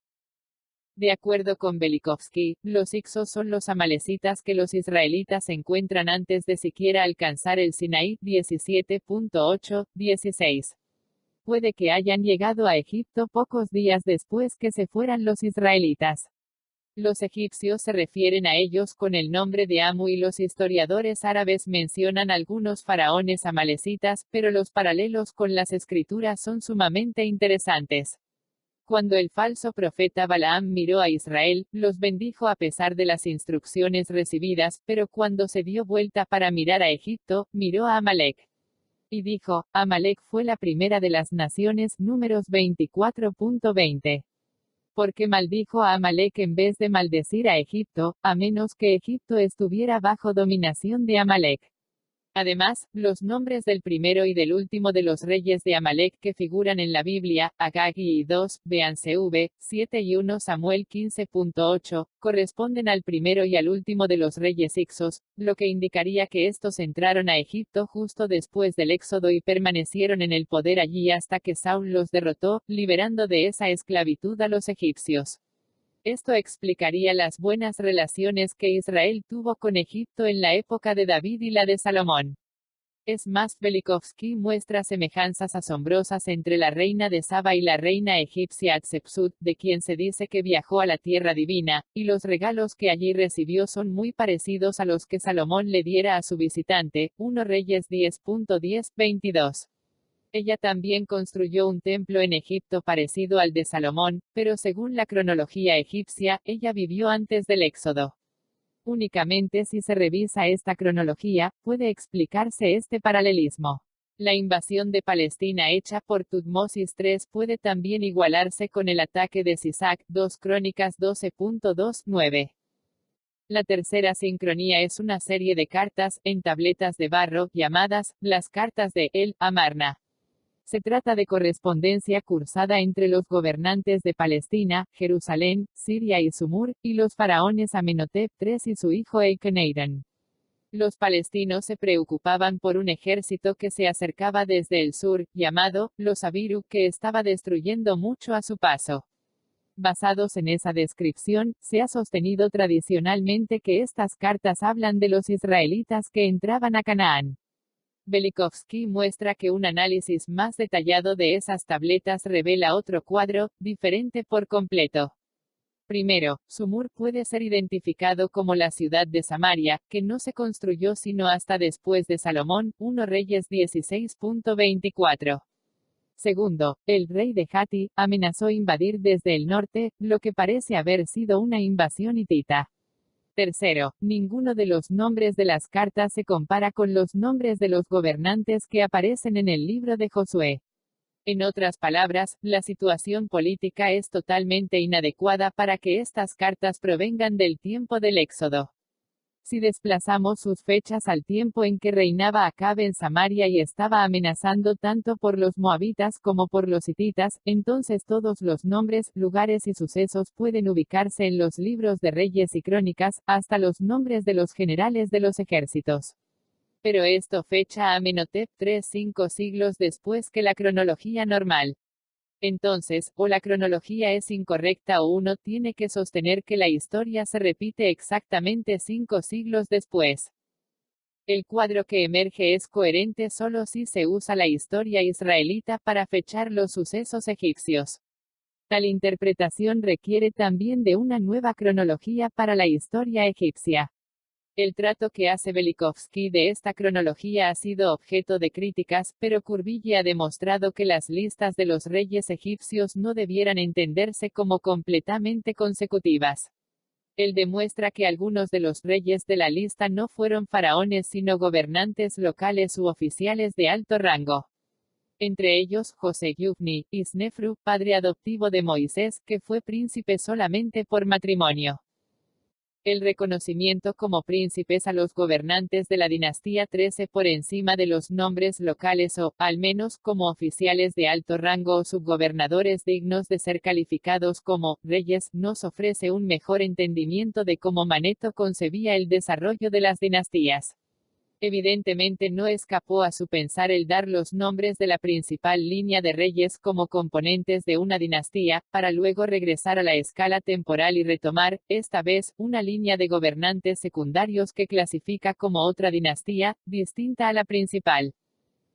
De acuerdo con Velikovsky, los Hicsos son los amalecitas que los israelitas encuentran antes de siquiera alcanzar el Sinaí, 17.8, 16. Puede que hayan llegado a Egipto pocos días después que se fueran los israelitas. Los egipcios se refieren a ellos con el nombre de Amu y los historiadores árabes mencionan algunos faraones amalecitas, pero los paralelos con las escrituras son sumamente interesantes. Cuando el falso profeta Balaam miró a Israel, los bendijo a pesar de las instrucciones recibidas, pero cuando se dio vuelta para mirar a Egipto, miró a Amalek. Y dijo, Amalek fue la primera de las naciones, Números 24.20. Porque maldijo a Amalek en vez de maldecir a Egipto, a menos que Egipto estuviera bajo dominación de Amalek. Además, los nombres del primero y del último de los reyes de Amalek que figuran en la Biblia, Agag y 2, BCV, 7 y 1 Samuel 15.8, corresponden al primero y al último de los reyes Ixos, lo que indicaría que estos entraron a Egipto justo después del Éxodo y permanecieron en el poder allí hasta que Saúl los derrotó, liberando de esa esclavitud a los egipcios. Esto explicaría las buenas relaciones que Israel tuvo con Egipto en la época de David y la de Salomón. Es más, Velikovsky muestra semejanzas asombrosas entre la reina de Saba y la reina egipcia Hatshepsut, de quien se dice que viajó a la tierra divina, y los regalos que allí recibió son muy parecidos a los que Salomón le diera a su visitante, 1 Reyes 10.10-22. Ella también construyó un templo en Egipto parecido al de Salomón, pero según la cronología egipcia, ella vivió antes del Éxodo. Únicamente si se revisa esta cronología, puede explicarse este paralelismo. La invasión de Palestina hecha por Tutmosis III puede también igualarse con el ataque de Sisac, 2 Crónicas 12.29. La tercera sincronía es una serie de cartas, en tabletas de barro, llamadas, las cartas de el-Amarna. Se trata de correspondencia cursada entre los gobernantes de Palestina, Jerusalén, Siria y Sumur, y los faraones Amenhotep III y su hijo Akenatón. Los palestinos se preocupaban por un ejército que se acercaba desde el sur, llamado, los Abiru, que estaba destruyendo mucho a su paso. Basados en esa descripción, se ha sostenido tradicionalmente que estas cartas hablan de los israelitas que entraban a Canaán. Velikovsky muestra que un análisis más detallado de esas tabletas revela otro cuadro, diferente por completo. Primero, Sumur puede ser identificado como la ciudad de Samaria, que no se construyó sino hasta después de Salomón, 1 Reyes 16.24. Segundo, el rey de Hatti amenazó invadir desde el norte, lo que parece haber sido una invasión hitita. Tercero, ninguno de los nombres de las cartas se compara con los nombres de los gobernantes que aparecen en el libro de Josué. En otras palabras, la situación política es totalmente inadecuada para que estas cartas provengan del tiempo del Éxodo. Si desplazamos sus fechas al tiempo en que reinaba Acab en Samaria y estaba amenazando tanto por los moabitas como por los hititas, entonces todos los nombres, lugares y sucesos pueden ubicarse en los libros de Reyes y Crónicas, hasta los nombres de los generales de los ejércitos. Pero esto fecha a Amenhotep III 5 siglos después que la cronología normal. Entonces, o la cronología es incorrecta o uno tiene que sostener que la historia se repite exactamente 5 siglos después. El cuadro que emerge es coherente solo si se usa la historia israelita para fechar los sucesos egipcios. Tal interpretación requiere también de una nueva cronología para la historia egipcia. El trato que hace Velikovsky de esta cronología ha sido objeto de críticas, pero Kurbille ha demostrado que las listas de los reyes egipcios no debieran entenderse como completamente consecutivas. Él demuestra que algunos de los reyes de la lista no fueron faraones sino gobernantes locales u oficiales de alto rango. Entre ellos, José Yufni, y Snefru, padre adoptivo de Moisés, que fue príncipe solamente por matrimonio. El reconocimiento como príncipes a los gobernantes de la dinastía 13 por encima de los nombres locales o, al menos, como oficiales de alto rango o subgobernadores dignos de ser calificados como reyes, nos ofrece un mejor entendimiento de cómo Manetho concebía el desarrollo de las dinastías. Evidentemente no escapó a su pensar el dar los nombres de la principal línea de reyes como componentes de una dinastía, para luego regresar a la escala temporal y retomar, esta vez, una línea de gobernantes secundarios que clasifica como otra dinastía, distinta a la principal.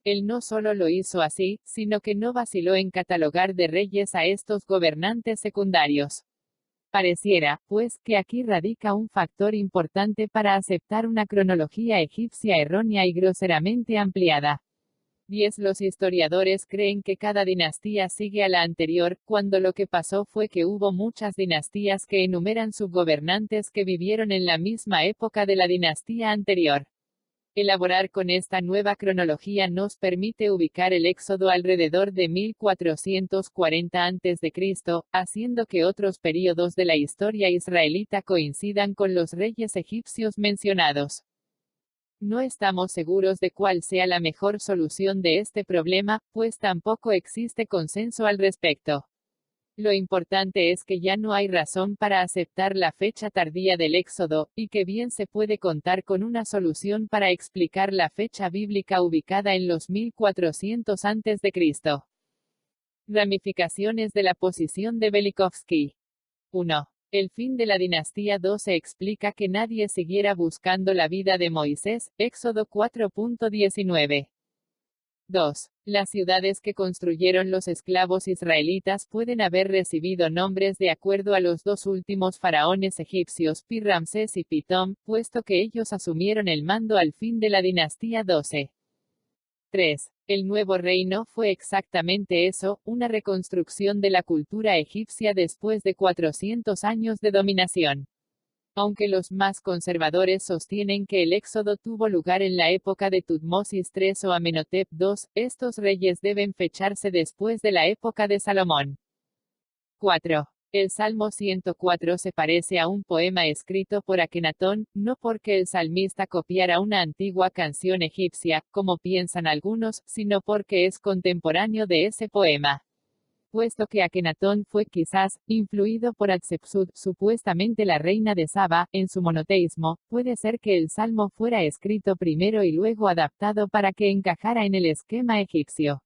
Él no solo lo hizo así, sino que no vaciló en catalogar de reyes a estos gobernantes secundarios. Pareciera, pues, que aquí radica un factor importante para aceptar una cronología egipcia errónea y groseramente ampliada. 10. Los historiadores creen que cada dinastía sigue a la anterior, cuando lo que pasó fue que hubo muchas dinastías que enumeran subgobernantes que vivieron en la misma época de la dinastía anterior. Elaborar con esta nueva cronología nos permite ubicar el éxodo alrededor de 1440 a.C., haciendo que otros períodos de la historia israelita coincidan con los reyes egipcios mencionados. No estamos seguros de cuál sea la mejor solución de este problema, pues tampoco existe consenso al respecto. Lo importante es que ya no hay razón para aceptar la fecha tardía del Éxodo, y que bien se puede contar con una solución para explicar la fecha bíblica ubicada en los 1400 a.C. Ramificaciones de la posición de Velikovsky. 1. El fin de la dinastía 12 explica que nadie siguiera buscando la vida de Moisés, Éxodo 4.19. 2. Las ciudades que construyeron los esclavos israelitas pueden haber recibido nombres de acuerdo a los dos últimos faraones egipcios, Pi-Ramsés y Pitom, puesto que ellos asumieron el mando al fin de la dinastía 12. 3. El nuevo reino fue exactamente eso, una reconstrucción de la cultura egipcia después de 400 años de dominación. Aunque los más conservadores sostienen que el éxodo tuvo lugar en la época de Tutmosis III o Amenhotep II, estos reyes deben fecharse después de la época de Salomón. 4. El Salmo 104 se parece a un poema escrito por Akenatón, no porque el salmista copiara una antigua canción egipcia, como piensan algunos, sino porque es contemporáneo de ese poema. Puesto que Akenatón fue quizás influido por Hatshepsut, supuestamente la reina de Saba, en su monoteísmo, puede ser que el salmo fuera escrito primero y luego adaptado para que encajara en el esquema egipcio.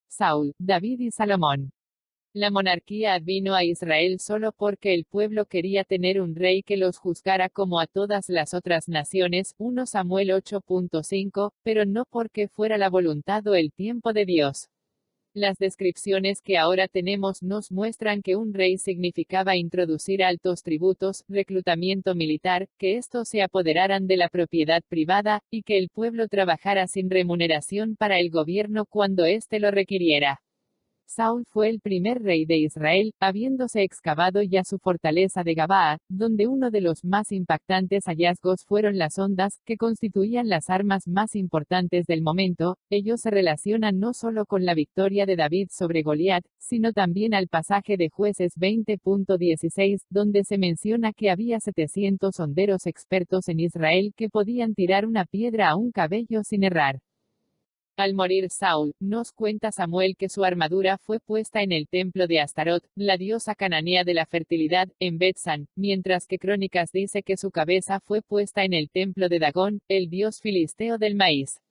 Saúl, David y Salomón. La monarquía vino a Israel solo porque el pueblo quería tener un rey que los juzgara como a todas las otras naciones, 1 Samuel 8.5, pero no porque fuera la voluntad o el tiempo de Dios. Las descripciones que ahora tenemos nos muestran que un rey significaba introducir altos tributos, reclutamiento militar, que estos se apoderaran de la propiedad privada, y que el pueblo trabajara sin remuneración para el gobierno cuando éste lo requiriera. Saúl fue el primer rey de Israel, habiéndose excavado ya su fortaleza de Gabaa, donde uno de los más impactantes hallazgos fueron las ondas, que constituían las armas más importantes del momento. Ellos se relacionan no solo con la victoria de David sobre Goliat, sino también al pasaje de Jueces 20.16, donde se menciona que había 700 honderos expertos en Israel que podían tirar una piedra a un cabello sin errar. Al morir Saúl, nos cuenta Samuel que su armadura fue puesta en el templo de Astarot, la diosa cananea de la fertilidad, en Bet-San, mientras que Crónicas dice que su cabeza fue puesta en el templo de Dagón, el dios filisteo del maíz.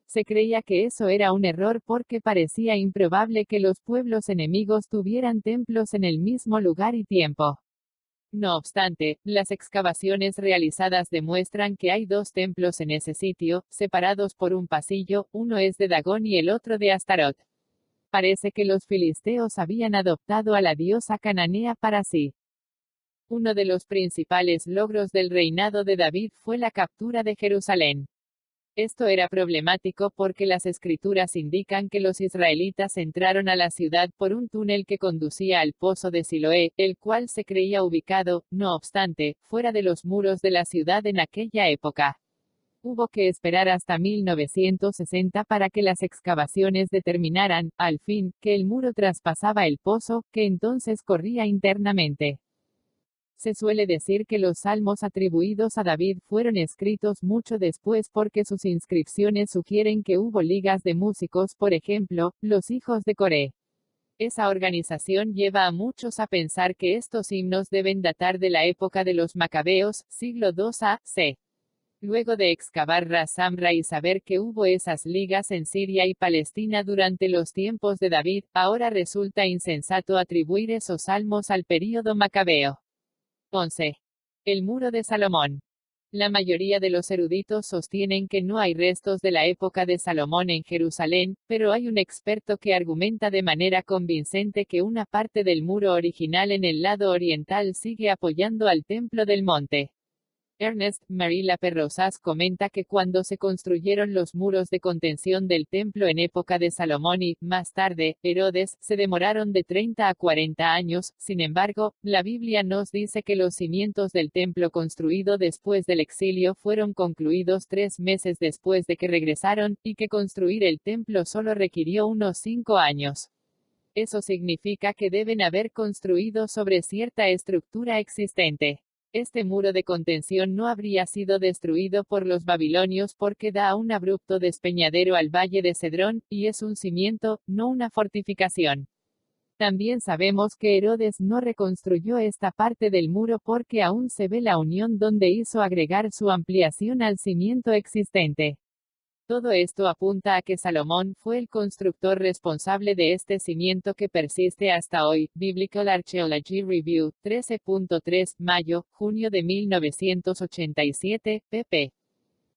Se creía que eso era un error porque parecía improbable que los pueblos enemigos tuvieran templos en el mismo lugar y tiempo. No obstante, las excavaciones realizadas demuestran que hay dos templos en ese sitio, separados por un pasillo, uno es de Dagón y el otro de Astarot. Parece que los filisteos habían adoptado a la diosa cananea para sí. Uno de los principales logros del reinado de David fue la captura de Jerusalén. Esto era problemático porque las escrituras indican que los israelitas entraron a la ciudad por un túnel que conducía al pozo de Siloé, el cual se creía ubicado, no obstante, fuera de los muros de la ciudad en aquella época. Hubo que esperar hasta 1960 para que las excavaciones determinaran, al fin, que el muro traspasaba el pozo, que entonces corría internamente. Se suele decir que los salmos atribuidos a David fueron escritos mucho después porque sus inscripciones sugieren que hubo ligas de músicos, por ejemplo, los hijos de Coré. Esa organización lleva a muchos a pensar que estos himnos deben datar de la época de los macabeos, siglo II a.C. Luego de excavar Ras Samra y saber que hubo esas ligas en Siria y Palestina durante los tiempos de David, ahora resulta insensato atribuir esos salmos al período macabeo. 11. El muro de Salomón. La mayoría de los eruditos sostienen que no hay restos de la época de Salomón en Jerusalén, pero hay un experto que argumenta de manera convincente que una parte del muro original en el lado oriental sigue apoyando al Templo del Monte. Ernest Marie Laperrosas comenta que cuando se construyeron los muros de contención del templo en época de Salomón y, más tarde, Herodes, se demoraron de 30 a 40 años, sin embargo, la Biblia nos dice que los cimientos del templo construido después del exilio fueron concluidos 3 meses después de que regresaron, y que construir el templo solo requirió unos 5 años. Eso significa que deben haber construido sobre cierta estructura existente. Este muro de contención no habría sido destruido por los babilonios porque da un abrupto despeñadero al valle de Cedrón, y es un cimiento, no una fortificación. También sabemos que Herodes no reconstruyó esta parte del muro porque aún se ve la unión donde hizo agregar su ampliación al cimiento existente. Todo esto apunta a que Salomón fue el constructor responsable de este cimiento que persiste hasta hoy. Biblical Archaeology Review, 13.3, mayo, junio de 1987, pp.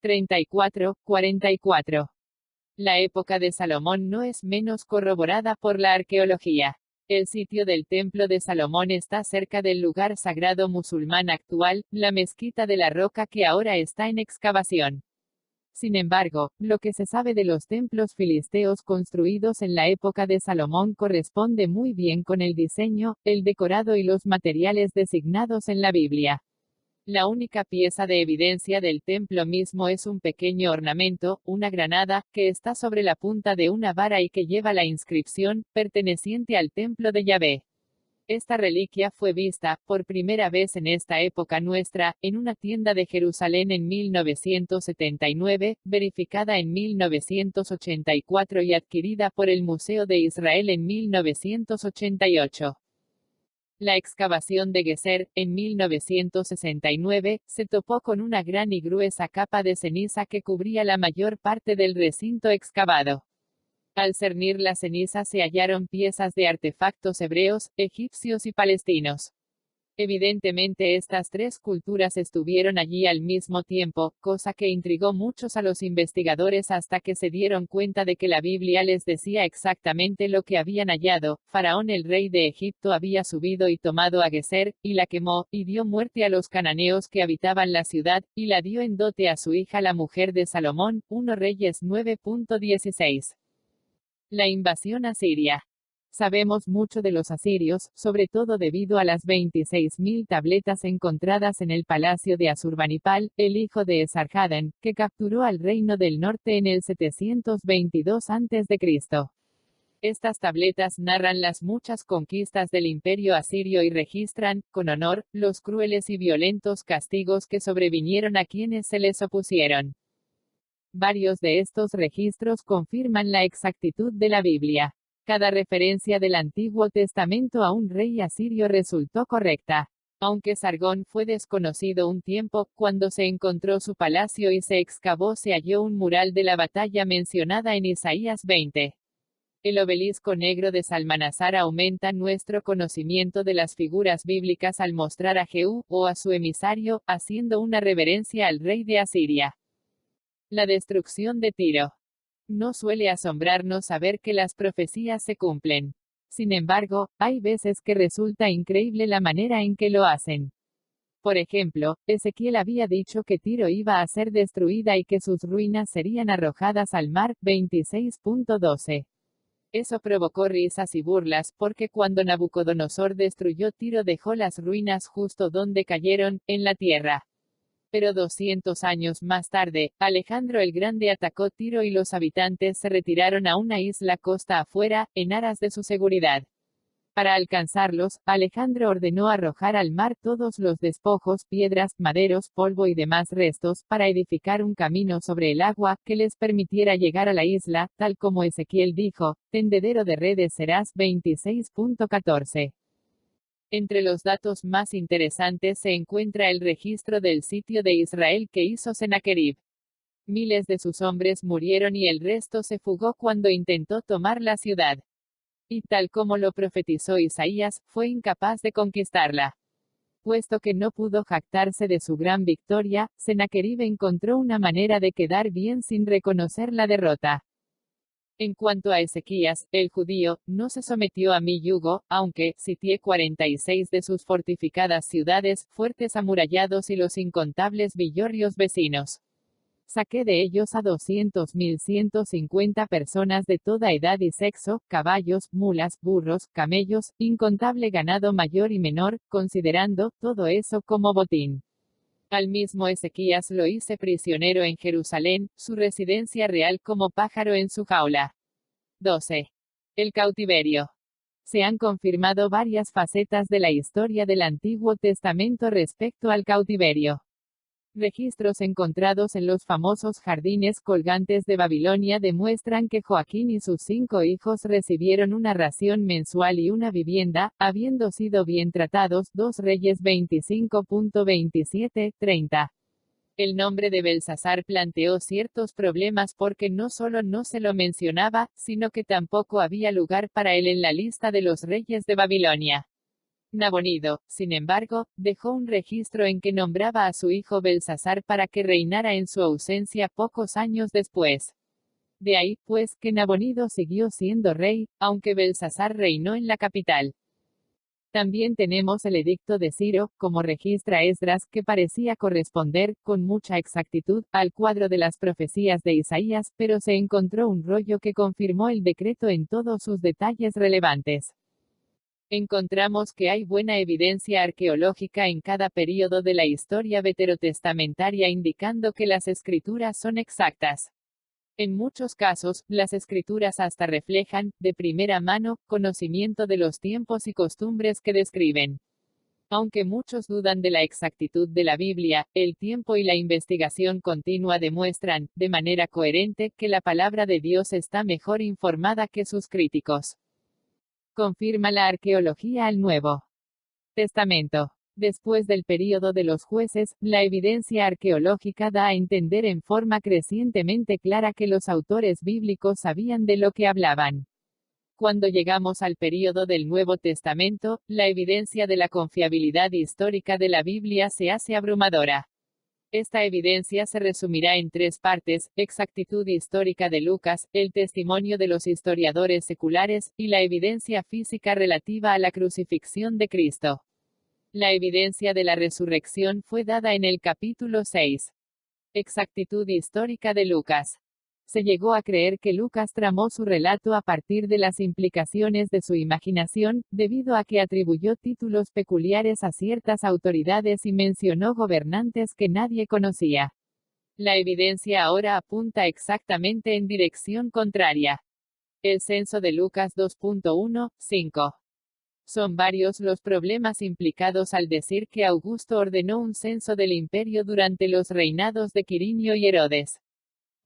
34-44. La época de Salomón no es menos corroborada por la arqueología. El sitio del Templo de Salomón está cerca del lugar sagrado musulmán actual, la Mezquita de la Roca que ahora está en excavación. Sin embargo, lo que se sabe de los templos filisteos construidos en la época de Salomón corresponde muy bien con el diseño, el decorado y los materiales designados en la Biblia. La única pieza de evidencia del templo mismo es un pequeño ornamento, una granada, que está sobre la punta de una vara y que lleva la inscripción, perteneciente al templo de Yahvé. Esta reliquia fue vista, por primera vez en esta época nuestra, en una tienda de Jerusalén en 1979, verificada en 1984 y adquirida por el Museo de Israel en 1988. La excavación de Gezer, en 1969, se topó con una gran y gruesa capa de ceniza que cubría la mayor parte del recinto excavado. Al cernir la ceniza se hallaron piezas de artefactos hebreos, egipcios y palestinos. Evidentemente estas tres culturas estuvieron allí al mismo tiempo, cosa que intrigó muchos a los investigadores hasta que se dieron cuenta de que la Biblia les decía exactamente lo que habían hallado. Faraón el rey de Egipto había subido y tomado a Gezer, y la quemó, y dio muerte a los cananeos que habitaban la ciudad, y la dio en dote a su hija la mujer de Salomón. 1 Reyes 9.16. La invasión asiria. Sabemos mucho de los asirios, sobre todo debido a las 26.000 tabletas encontradas en el palacio de Asurbanipal, el hijo de Esarhaddon, que capturó al reino del norte en el 722 a.C. Estas tabletas narran las muchas conquistas del imperio asirio y registran, con honor, los crueles y violentos castigos que sobrevinieron a quienes se les opusieron. Varios de estos registros confirman la exactitud de la Biblia. Cada referencia del Antiguo Testamento a un rey asirio resultó correcta. Aunque Sargón fue desconocido un tiempo, cuando se encontró su palacio y se excavó se halló un mural de la batalla mencionada en Isaías 20. El obelisco negro de Salmanasar aumenta nuestro conocimiento de las figuras bíblicas al mostrar a Jehú, o a su emisario, haciendo una reverencia al rey de Asiria. La destrucción de Tiro. No suele asombrarnos saber que las profecías se cumplen. Sin embargo, hay veces que resulta increíble la manera en que lo hacen. Por ejemplo, Ezequiel había dicho que Tiro iba a ser destruida y que sus ruinas serían arrojadas al mar, 26.12. Eso provocó risas y burlas, porque cuando Nabucodonosor destruyó Tiro dejó las ruinas justo donde cayeron, en la tierra. Pero 200 años más tarde, Alejandro el Grande atacó Tiro y los habitantes se retiraron a una isla costa afuera, en aras de su seguridad. Para alcanzarlos, Alejandro ordenó arrojar al mar todos los despojos, piedras, maderos, polvo y demás restos, para edificar un camino sobre el agua, que les permitiera llegar a la isla, tal como Ezequiel dijo, tendedero de redes serás, 26.14. Entre los datos más interesantes se encuentra el registro del sitio de Israel que hizo Sennacherib. Miles de sus hombres murieron y el resto se fugó cuando intentó tomar la ciudad. Y tal como lo profetizó Isaías, fue incapaz de conquistarla. Puesto que no pudo jactarse de su gran victoria, Sennacherib encontró una manera de quedar bien sin reconocer la derrota. En cuanto a Ezequías, el judío, no se sometió a mi yugo, aunque sitié 46 de sus fortificadas ciudades, fuertes amurallados y los incontables villorrios vecinos. Saqué de ellos a 200.150 personas de toda edad y sexo, caballos, mulas, burros, camellos, incontable ganado mayor y menor, considerando todo eso como botín. Al mismo Ezequías lo hice prisionero en Jerusalén, su residencia real como pájaro en su jaula. 12. El cautiverio. Se han confirmado varias facetas de la historia del Antiguo Testamento respecto al cautiverio. Registros encontrados en los famosos jardines colgantes de Babilonia demuestran que Joaquín y sus 5 hijos recibieron una ración mensual y una vivienda, habiendo sido bien tratados. 2 Reyes 25.27-30. El nombre de Belsasar planteó ciertos problemas porque no solo no se lo mencionaba, sino que tampoco había lugar para él en la lista de los reyes de Babilonia. Nabonido, sin embargo, dejó un registro en que nombraba a su hijo Belsasar para que reinara en su ausencia pocos años después. De ahí, pues, que Nabonido siguió siendo rey, aunque Belsasar reinó en la capital. También tenemos el edicto de Ciro, como registra Esdras, que parecía corresponder, con mucha exactitud, al cuadro de las profecías de Isaías, pero se encontró un rollo que confirmó el decreto en todos sus detalles relevantes. Encontramos que hay buena evidencia arqueológica en cada período de la historia veterotestamentaria indicando que las escrituras son exactas. En muchos casos, las escrituras hasta reflejan, de primera mano, conocimiento de los tiempos y costumbres que describen. Aunque muchos dudan de la exactitud de la Biblia, el tiempo y la investigación continua demuestran, de manera coherente, que la palabra de Dios está mejor informada que sus críticos. Confirma la arqueología al Nuevo Testamento. Después del período de los jueces, la evidencia arqueológica da a entender en forma crecientemente clara que los autores bíblicos sabían de lo que hablaban. Cuando llegamos al período del Nuevo Testamento, la evidencia de la confiabilidad histórica de la Biblia se hace abrumadora. Esta evidencia se resumirá en 3 partes: exactitud histórica de Lucas, el testimonio de los historiadores seculares, y la evidencia física relativa a la crucifixión de Cristo. La evidencia de la resurrección fue dada en el capítulo 6. Exactitud histórica de Lucas. Se llegó a creer que Lucas tramó su relato a partir de las implicaciones de su imaginación, debido a que atribuyó títulos peculiares a ciertas autoridades y mencionó gobernantes que nadie conocía. La evidencia ahora apunta exactamente en dirección contraria. El censo de Lucas 2.1-5. Son varios los problemas implicados al decir que Augusto ordenó un censo del imperio durante los reinados de Quirinio y Herodes.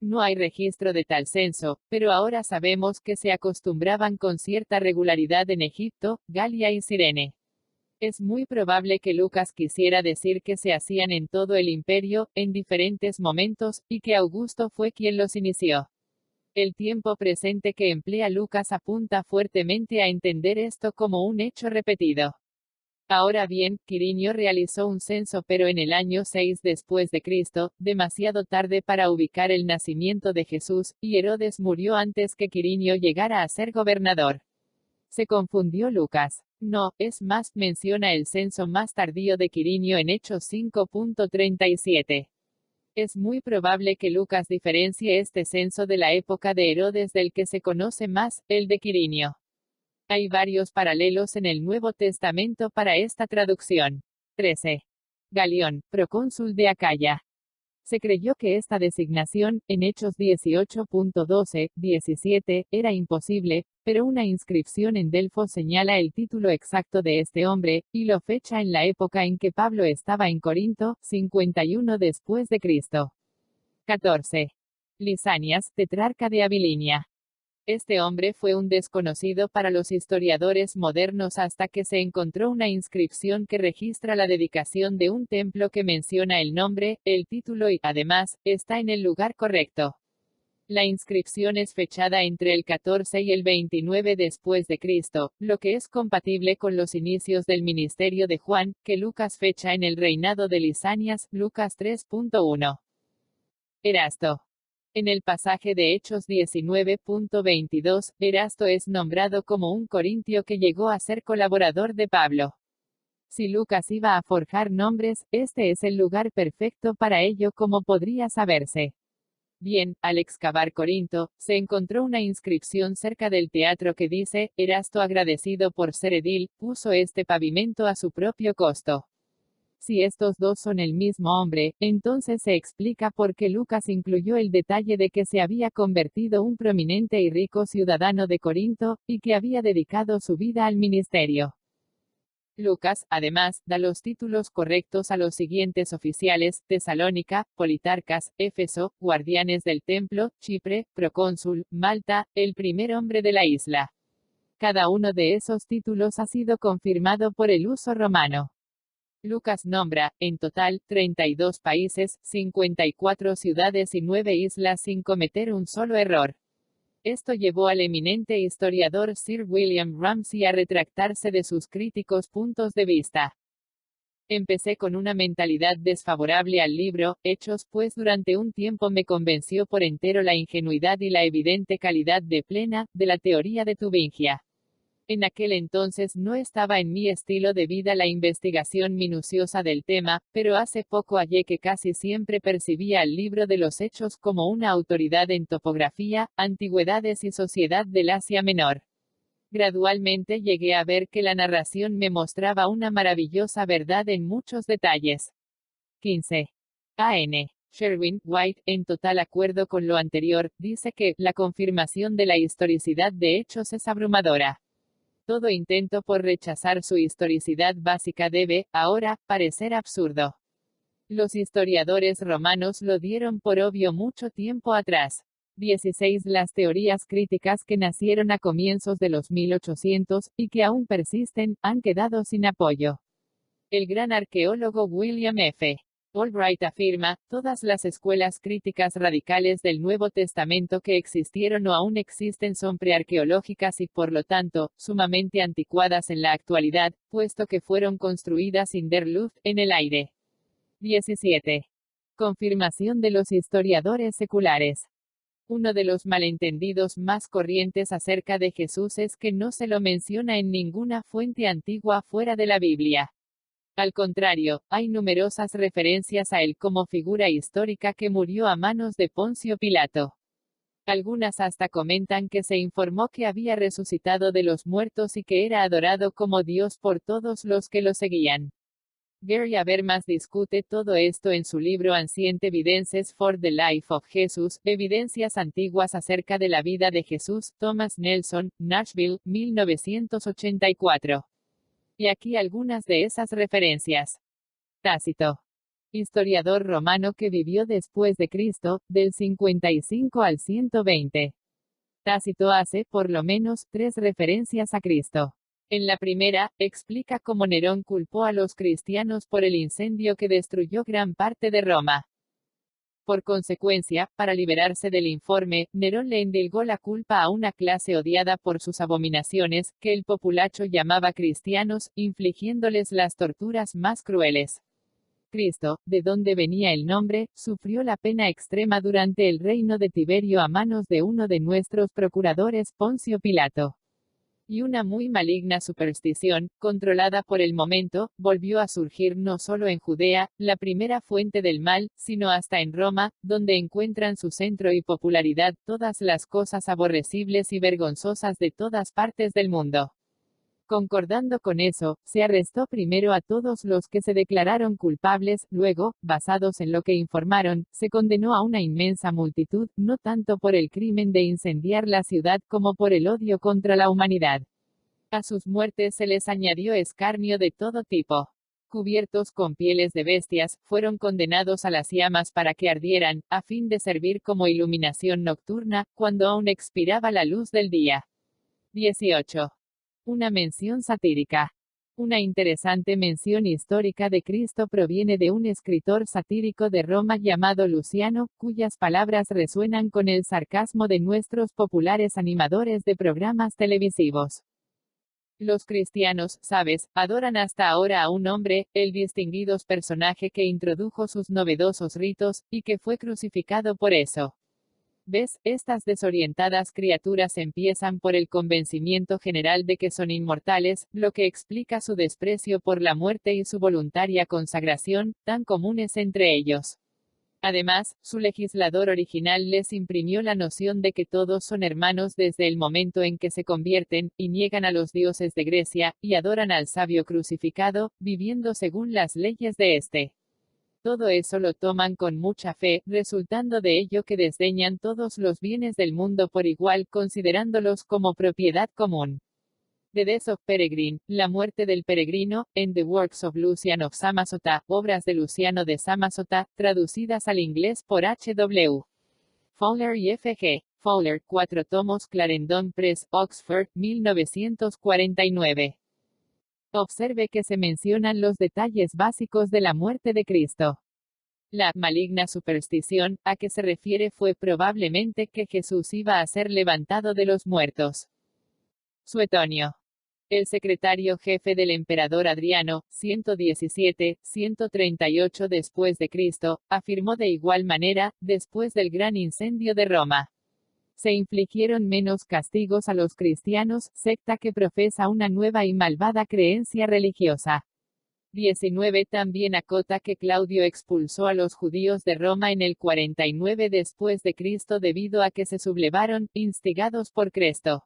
No hay registro de tal censo, pero ahora sabemos que se acostumbraban con cierta regularidad en Egipto, Galia y Cirene. Es muy probable que Lucas quisiera decir que se hacían en todo el imperio, en diferentes momentos, y que Augusto fue quien los inició. El tiempo presente que emplea Lucas apunta fuertemente a entender esto como un hecho repetido. Ahora bien, Quirinio realizó un censo pero en el año 6 después de Cristo, demasiado tarde para ubicar el nacimiento de Jesús, y Herodes murió antes que Quirinio llegara a ser gobernador. Se confundió Lucas. No, es más, menciona el censo más tardío de Quirinio en Hechos 5.37. Es muy probable que Lucas diferencie este censo de la época de Herodes del que se conoce más, el de Quirinio. Hay varios paralelos en el Nuevo Testamento para esta traducción. 13. Galión, procónsul de Acaya. Se creyó que esta designación, en Hechos 18.12-17, era imposible, pero una inscripción en Delfos señala el título exacto de este hombre, y lo fecha en la época en que Pablo estaba en Corinto, 51 después de Cristo. 14. Lisanias, tetrarca de Abilinia. Este hombre fue un desconocido para los historiadores modernos hasta que se encontró una inscripción que registra la dedicación de un templo que menciona el nombre, el título y, además, está en el lugar correcto. La inscripción es fechada entre el 14 y el 29 después de Cristo, lo que es compatible con los inicios del ministerio de Juan, que Lucas fecha en el reinado de Lisanias, Lucas 3.1. Erasto. En el pasaje de Hechos 19.22, Erasto es nombrado como un corintio que llegó a ser colaborador de Pablo. Si Lucas iba a forjar nombres, este es el lugar perfecto para ello, como podría saberse. Bien, al excavar Corinto, se encontró una inscripción cerca del teatro que dice: Erasto, agradecido por ser edil, puso este pavimento a su propio costo. Si estos dos son el mismo hombre, entonces se explica por qué Lucas incluyó el detalle de que se había convertido un prominente y rico ciudadano de Corinto, y que había dedicado su vida al ministerio. Lucas, además, da los títulos correctos a los siguientes oficiales: Tesalónica, Politarcas, Éfeso, guardianes del templo, Chipre, procónsul, Malta, el primer hombre de la isla. Cada uno de esos títulos ha sido confirmado por el uso romano. Lucas nombra, en total, 32 países, 54 ciudades y 9 islas sin cometer un solo error. Esto llevó al eminente historiador Sir William Ramsay a retractarse de sus críticos puntos de vista. Empecé con una mentalidad desfavorable al libro, Hechos, pues durante un tiempo me convenció por entero la ingenuidad y la evidente calidad plena de la teoría de Tubingia. En aquel entonces no estaba en mi estilo de vida la investigación minuciosa del tema, pero hace poco hallé que casi siempre percibía al libro de los Hechos como una autoridad en topografía, antigüedades y sociedad del Asia Menor. Gradualmente llegué a ver que la narración me mostraba una maravillosa verdad en muchos detalles. 15. A.N. Sherwin White, en total acuerdo con lo anterior, dice que la confirmación de la historicidad de Hechos es abrumadora. Todo intento por rechazar su historicidad básica debe, ahora, parecer absurdo. Los historiadores romanos lo dieron por obvio mucho tiempo atrás. 16. Las teorías críticas que nacieron a comienzos de los 1800, y que aún persisten, han quedado sin apoyo. El gran arqueólogo William F. Albright afirma: todas las escuelas críticas radicales del Nuevo Testamento que existieron o aún existen son prearqueológicas y, por lo tanto, sumamente anticuadas en la actualidad, puesto que fueron construidas in der Luft, en el aire. 17. Confirmación de los historiadores seculares. Uno de los malentendidos más corrientes acerca de Jesús es que no se lo menciona en ninguna fuente antigua fuera de la Biblia. Al contrario, hay numerosas referencias a él como figura histórica que murió a manos de Poncio Pilato. Algunas hasta comentan que se informó que había resucitado de los muertos y que era adorado como Dios por todos los que lo seguían. Gary Habermas discute todo esto en su libro Ancient Evidences for the Life of Jesus, Evidencias antiguas acerca de la vida de Jesús, Thomas Nelson, Nashville, 1984. Y aquí algunas de esas referencias. Tácito. Historiador romano que vivió después de Cristo, del 55 al 120. Tácito hace, por lo menos, 3 referencias a Cristo. En la primera, explica cómo Nerón culpó a los cristianos por el incendio que destruyó gran parte de Roma. Por consecuencia, para liberarse del informe, Nerón le endilgó la culpa a una clase odiada por sus abominaciones, que el populacho llamaba cristianos, infligiéndoles las torturas más crueles. Cristo, de donde venía el nombre, sufrió la pena extrema durante el reino de Tiberio a manos de uno de nuestros procuradores, Poncio Pilato. Y una muy maligna superstición, controlada por el momento, volvió a surgir no solo en Judea, la primera fuente del mal, sino hasta en Roma, donde encuentran su centro y popularidad todas las cosas aborrecibles y vergonzosas de todas partes del mundo. Concordando con eso, se arrestó primero a todos los que se declararon culpables, luego, basados en lo que informaron, se condenó a una inmensa multitud, no tanto por el crimen de incendiar la ciudad como por el odio contra la humanidad. A sus muertes se les añadió escarnio de todo tipo. Cubiertos con pieles de bestias, fueron condenados a las llamas para que ardieran, a fin de servir como iluminación nocturna, cuando aún expiraba la luz del día. 18. Una mención satírica. Una interesante mención histórica de Cristo proviene de un escritor satírico de Roma llamado Luciano, cuyas palabras resuenan con el sarcasmo de nuestros populares animadores de programas televisivos. Los cristianos, sabes, adoran hasta ahora a un hombre, el distinguido personaje que introdujo sus novedosos ritos, y que fue crucificado por eso. ¿Ves? Estas desorientadas criaturas empiezan por el convencimiento general de que son inmortales, lo que explica su desprecio por la muerte y su voluntaria consagración, tan comunes entre ellos. Además, su legislador original les imprimió la noción de que todos son hermanos desde el momento en que se convierten, y niegan a los dioses de Grecia, y adoran al sabio crucificado, viviendo según las leyes de éste. Todo eso lo toman con mucha fe, resultando de ello que desdeñan todos los bienes del mundo por igual, considerándolos como propiedad común. The Death of Peregrine, La muerte del peregrino, en The Works of Lucian of Samosata, obras de Luciano de Samosata, traducidas al inglés por H.W. Fowler y F.G. Fowler, 4 tomos, Clarendon Press, Oxford, 1949. Observe que se mencionan los detalles básicos de la muerte de Cristo. La maligna superstición a que se refiere fue probablemente que Jesús iba a ser levantado de los muertos. Suetonio. El secretario jefe del emperador Adriano, 117-138 después de Cristo, afirmó de igual manera, después del gran incendio de Roma. Se infligieron menos castigos a los cristianos, secta que profesa una nueva y malvada creencia religiosa. 19 También acota que Claudio expulsó a los judíos de Roma en el 49 después de Cristo debido a que se sublevaron, instigados por Cresto.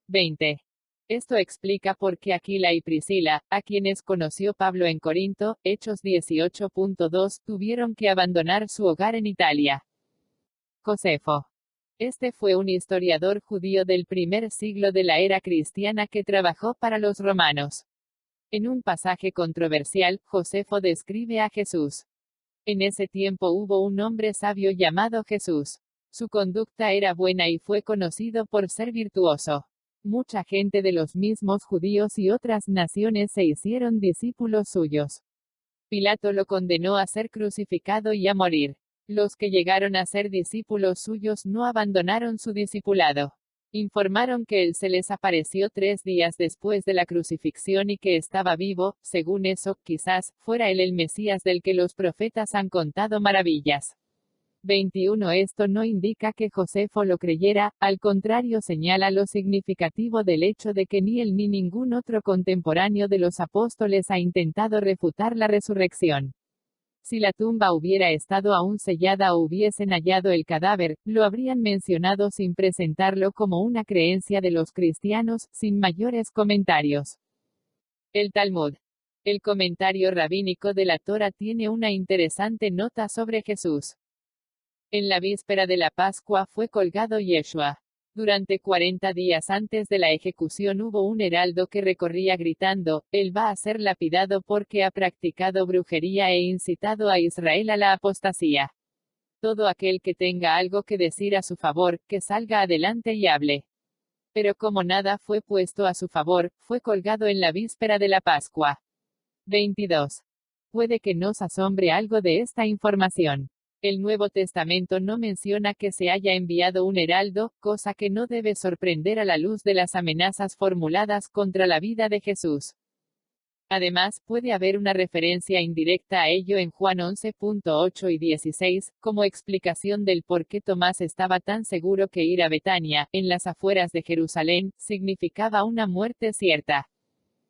20. Esto explica por qué Aquila y Priscila, a quienes conoció Pablo en Corinto, Hechos 18.2, tuvieron que abandonar su hogar en Italia. Josefo. Este fue un historiador judío del primer siglo de la era cristiana que trabajó para los romanos. En un pasaje controversial, Josefo describe a Jesús. En ese tiempo hubo un hombre sabio llamado Jesús. Su conducta era buena y fue conocido por ser virtuoso. Mucha gente de los mismos judíos y otras naciones se hicieron discípulos suyos. Pilato lo condenó a ser crucificado y a morir. Los que llegaron a ser discípulos suyos no abandonaron su discipulado. Informaron que él se les apareció 3 días después de la crucifixión y que estaba vivo. Según eso, quizás, fuera él el Mesías del que los profetas han contado maravillas. 21 Esto no indica que Josefo lo creyera, al contrario señala lo significativo del hecho de que ni él ni ningún otro contemporáneo de los apóstoles ha intentado refutar la resurrección. Si la tumba hubiera estado aún sellada o hubiesen hallado el cadáver, lo habrían mencionado sin presentarlo como una creencia de los cristianos, sin mayores comentarios. El Talmud. El comentario rabínico de la Torá tiene una interesante nota sobre Jesús. En la víspera de la Pascua fue colgado Yeshua. Durante 40 días antes de la ejecución hubo un heraldo que recorría gritando, él va a ser lapidado porque ha practicado brujería e incitado a Israel a la apostasía. Todo aquel que tenga algo que decir a su favor, que salga adelante y hable. Pero como nada fue puesto a su favor, fue colgado en la víspera de la Pascua. 22. Puede que nos asombre algo de esta información. El Nuevo Testamento no menciona que se haya enviado un heraldo, cosa que no debe sorprender a la luz de las amenazas formuladas contra la vida de Jesús. Además, puede haber una referencia indirecta a ello en Juan 11.8 y 16, como explicación del por qué Tomás estaba tan seguro que ir a Betania, en las afueras de Jerusalén, significaba una muerte cierta.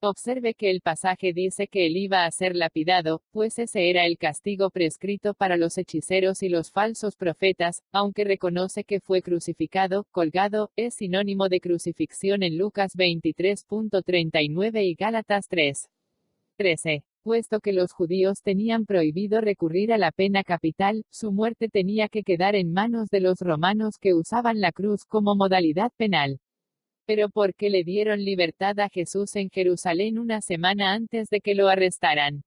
Observe que el pasaje dice que él iba a ser lapidado, pues ese era el castigo prescrito para los hechiceros y los falsos profetas, aunque reconoce que fue crucificado, colgado, es sinónimo de crucifixión en Lucas 23.39 y Gálatas 3.13. Puesto que los judíos tenían prohibido recurrir a la pena capital, su muerte tenía que quedar en manos de los romanos que usaban la cruz como modalidad penal. Pero ¿por qué le dieron libertad a Jesús en Jerusalén una semana antes de que lo arrestaran?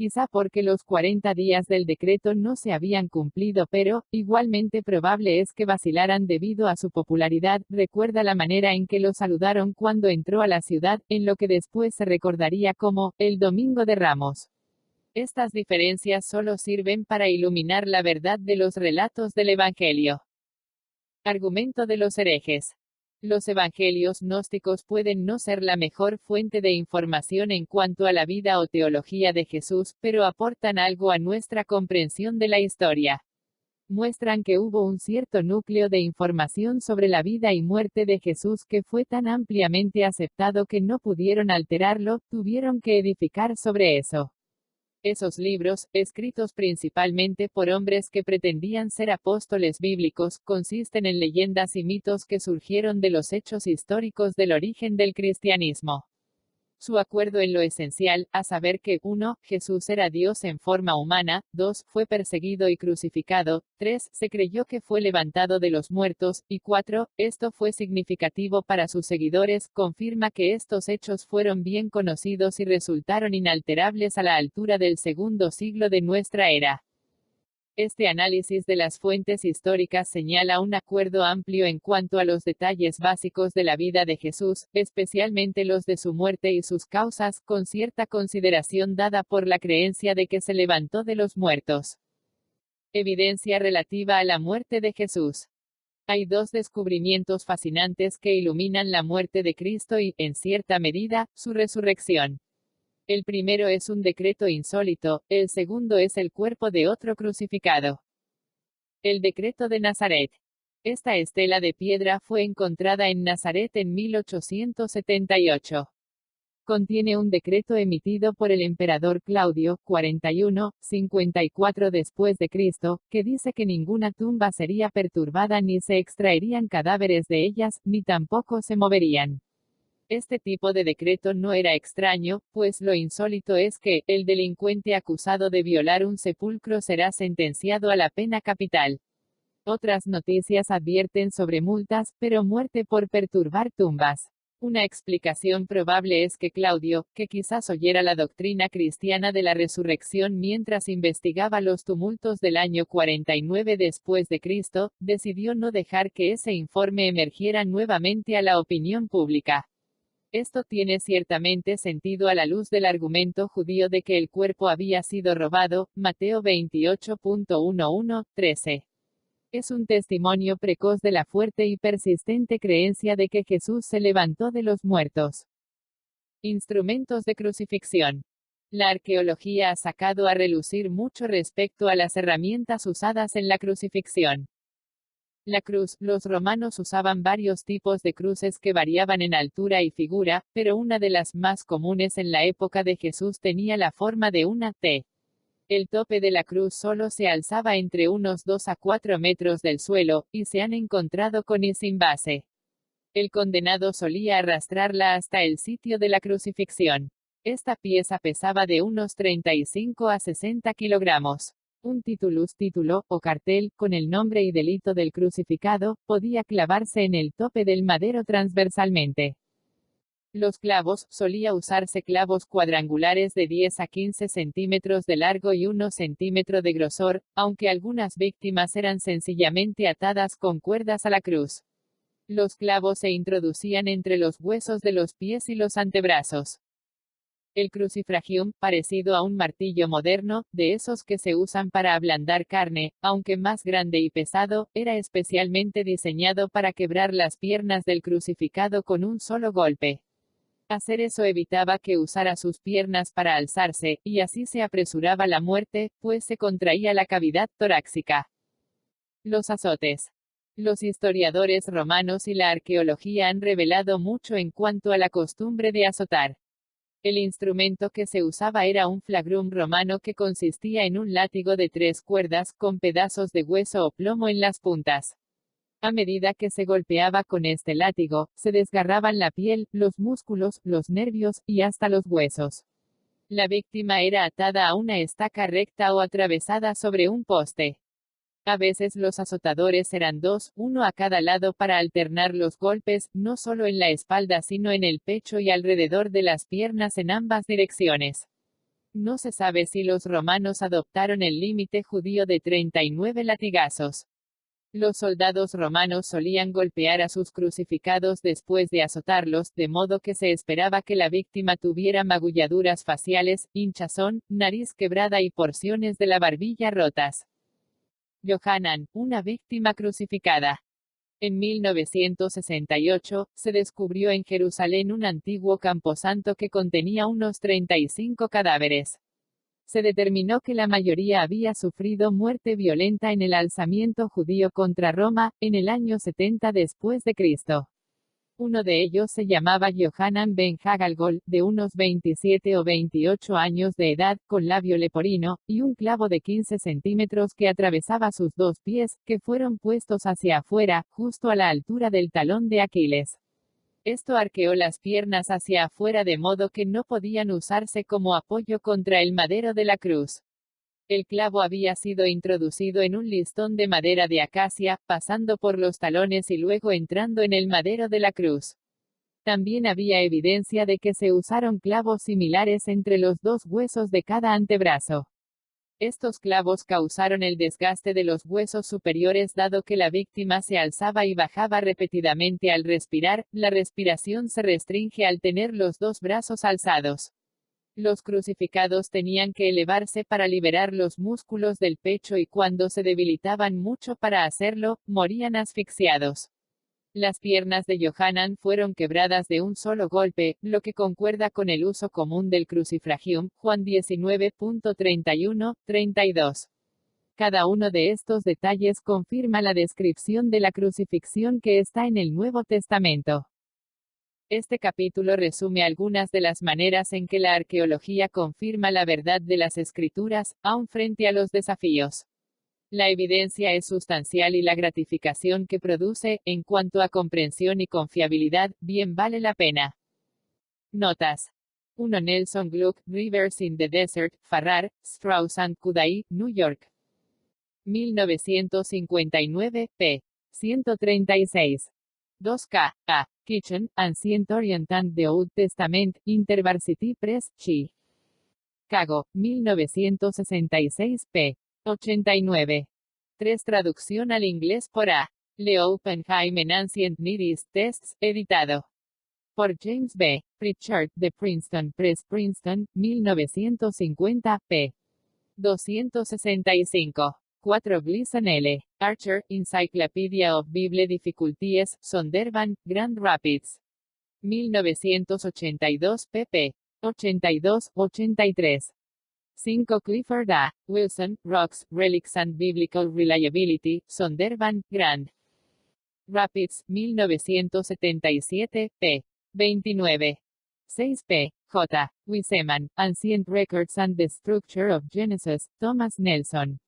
quizá porque los 40 días del decreto no se habían cumplido, pero, igualmente probable es que vacilaran debido a su popularidad. Recuerda la manera en que lo saludaron cuando entró a la ciudad, en lo que después se recordaría como, el Domingo de Ramos. Estas diferencias solo sirven para iluminar la verdad de los relatos del Evangelio. Argumento de los herejes. Los evangelios gnósticos pueden no ser la mejor fuente de información en cuanto a la vida o teología de Jesús, pero aportan algo a nuestra comprensión de la historia. Muestran que hubo un cierto núcleo de información sobre la vida y muerte de Jesús que fue tan ampliamente aceptado que no pudieron alterarlo, tuvieron que edificar sobre eso. Esos libros, escritos principalmente por hombres que pretendían ser apóstoles bíblicos, consisten en leyendas y mitos que surgieron de los hechos históricos del origen del cristianismo. Su acuerdo en lo esencial, a saber que 1. Jesús era Dios en forma humana, 2. Fue perseguido y crucificado, 3. Se creyó que fue levantado de los muertos, y 4. Esto fue significativo para sus seguidores, confirma que estos hechos fueron bien conocidos y resultaron inalterables a la altura del segundo siglo de nuestra era. Este análisis de las fuentes históricas señala un acuerdo amplio en cuanto a los detalles básicos de la vida de Jesús, especialmente los de su muerte y sus causas, con cierta consideración dada por la creencia de que se levantó de los muertos. Evidencia relativa a la muerte de Jesús. Hay dos descubrimientos fascinantes que iluminan la muerte de Cristo y, en cierta medida, su resurrección. El primero es un decreto insólito, el segundo es el cuerpo de otro crucificado. El decreto de Nazaret. Esta estela de piedra fue encontrada en Nazaret en 1878. Contiene un decreto emitido por el emperador Claudio, 41-54 después de Cristo, que dice que ninguna tumba sería perturbada ni se extraerían cadáveres de ellas, ni tampoco se moverían. Este tipo de decreto no era extraño, pues lo insólito es que, el delincuente acusado de violar un sepulcro será sentenciado a la pena capital. Otras noticias advierten sobre multas, pero muerte por perturbar tumbas. Una explicación probable es que Claudio, que quizás oyera la doctrina cristiana de la resurrección mientras investigaba los tumultos del año 49 después de Cristo, decidió no dejar que ese informe emergiera nuevamente a la opinión pública. Esto tiene ciertamente sentido a la luz del argumento judío de que el cuerpo había sido robado, Mateo 28.11-13. Es un testimonio precoz de la fuerte y persistente creencia de que Jesús se levantó de los muertos. Instrumentos de crucifixión. La arqueología ha sacado a relucir mucho respecto a las herramientas usadas en la crucifixión. La cruz. Los romanos usaban varios tipos de cruces que variaban en altura y figura, pero una de las más comunes en la época de Jesús tenía la forma de una T. El tope de la cruz solo se alzaba entre unos 2 a 4 metros del suelo, y se han encontrado con y sin base. El condenado solía arrastrarla hasta el sitio de la crucifixión. Esta pieza pesaba de unos 35 a 60 kilogramos. Un título, o cartel, con el nombre y delito del crucificado, podía clavarse en el tope del madero transversalmente. Los clavos, solía usarse clavos cuadrangulares de 10 a 15 centímetros de largo y 1 centímetro de grosor, aunque algunas víctimas eran sencillamente atadas con cuerdas a la cruz. Los clavos se introducían entre los huesos de los pies y los antebrazos. El crucifragium, parecido a un martillo moderno, de esos que se usan para ablandar carne, aunque más grande y pesado, era especialmente diseñado para quebrar las piernas del crucificado con un solo golpe. Hacer eso evitaba que usara sus piernas para alzarse, y así se apresuraba la muerte, pues se contraía la cavidad torácica. Los azotes. Los historiadores romanos y la arqueología han revelado mucho en cuanto a la costumbre de azotar. El instrumento que se usaba era un flagrum romano que consistía en un látigo de 3 cuerdas, con pedazos de hueso o plomo en las puntas. A medida que se golpeaba con este látigo, se desgarraban la piel, los músculos, los nervios, y hasta los huesos. La víctima era atada a una estaca recta o atravesada sobre un poste. A veces los azotadores eran 2, uno a cada lado para alternar los golpes, no solo en la espalda sino en el pecho y alrededor de las piernas en ambas direcciones. No se sabe si los romanos adoptaron el límite judío de 39 latigazos. Los soldados romanos solían golpear a sus crucificados después de azotarlos, de modo que se esperaba que la víctima tuviera magulladuras faciales, hinchazón, nariz quebrada y porciones de la barbilla rotas. Johanan, una víctima crucificada. En 1968, se descubrió en Jerusalén un antiguo camposanto que contenía unos 35 cadáveres. Se determinó que la mayoría había sufrido muerte violenta en el alzamiento judío contra Roma, en el año 70 después de Cristo. Uno de ellos se llamaba Johanan ben Hagalgol, de unos 27 o 28 años de edad, con labio leporino, y un clavo de 15 centímetros que atravesaba sus dos pies, que fueron puestos hacia afuera, justo a la altura del talón de Aquiles. Esto arqueó las piernas hacia afuera de modo que no podían usarse como apoyo contra el madero de la cruz. El clavo había sido introducido en un listón de madera de acacia, pasando por los talones y luego entrando en el madero de la cruz. También había evidencia de que se usaron clavos similares entre los dos huesos de cada antebrazo. Estos clavos causaron el desgaste de los huesos superiores dado que la víctima se alzaba y bajaba repetidamente al respirar, la respiración se restringe al tener los dos brazos alzados. Los crucificados tenían que elevarse para liberar los músculos del pecho y cuando se debilitaban mucho para hacerlo, morían asfixiados. Las piernas de Johanan fueron quebradas de un solo golpe, lo que concuerda con el uso común del crucifragium, Juan 19.31-32. Cada uno de estos detalles confirma la descripción de la crucifixión que está en el Nuevo Testamento. Este capítulo resume algunas de las maneras en que la arqueología confirma la verdad de las Escrituras, aun frente a los desafíos. La evidencia es sustancial y la gratificación que produce, en cuanto a comprensión y confiabilidad, bien vale la pena. Notas. 1. Nelson Gluck, Rivers in the Desert, Farrar, Strauss and Kudai, New York. 1959, p. 136. 2K. A. Kitchen, Ancient Orient and the Old Testament, InterVarsity Press, Chicago, 1966, p. 89. 3. Traducción al inglés por A. Leo Oppenheim en Ancient Near East Texts, editado por James B. Pritchard, de Princeton Press, Princeton, 1950, p. 265. 4. Gleason L. Archer, Encyclopedia of Bible Difficulties, Zondervan, Grand Rapids. 1982, pp. 82-83. 5. Clifford A. Wilson, Rocks, Relics and Biblical Reliability, Zondervan, Grand Rapids, 1977, p. 29. 6. P. J. Wiseman, Ancient Records and the Structure of Genesis, Thomas Nelson.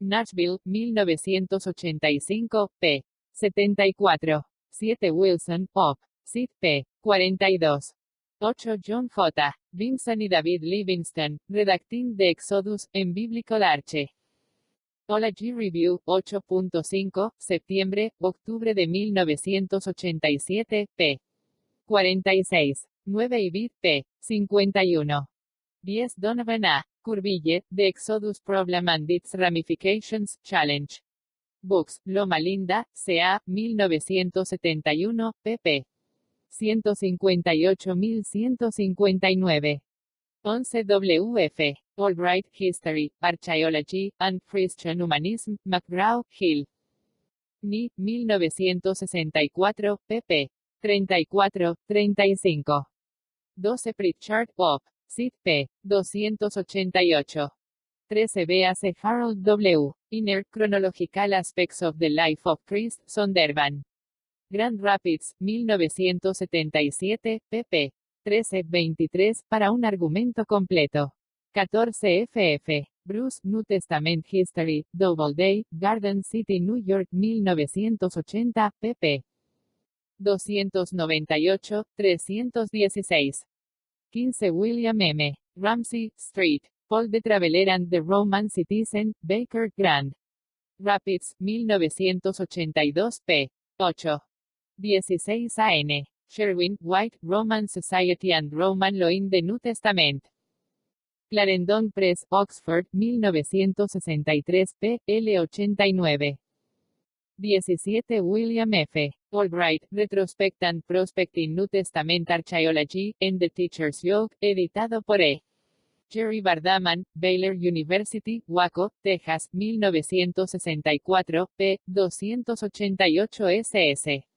Nashville, 1985, p. 74. 7. Wilson, Op. Cit. p. 42. 8. John J. Vinson y David Livingston, Redacting the Exodus, en Biblical Arche. Ology Review, 8.5, septiembre, octubre de 1987, p. 46. 9. Ibid, p. 51. 10. Donovan A. Curbille, The Exodus Problem and Its Ramifications, Challenge. Books, Loma Linda, C.A., 1971, pp. 158.159. 11. W.F. Albright, History, Archaeology, and Christian Humanism, McGraw-Hill. Ni, 1964, pp. 34-35. 12. Pritchard, Op. Cit. p. 288. 13. Véase Harold W. Inner Chronological Aspects of the Life of Christ, Zondervan. Grand Rapids, 1977, pp. 13-23, para un argumento completo. 14. FF. Bruce, New Testament History, Doubleday, Garden City, New York, 1980, pp. 298-316. 15. William M. Ramsey, Street, Paul the Traveler and the Roman Citizen, Baker, Grand Rapids, 1982, p. 8. 16. A.N. Sherwin, White, Roman Society and Roman Law in the New Testament. Clarendon Press, Oxford, 1963, p. 89. 17. William F. Albright, Retrospect and Prospect in New Testament Archaeology, and the Teacher's Log, editado por E. Jerry Bardaman, Baylor University, Waco, Texas, 1964, p. 288 ss.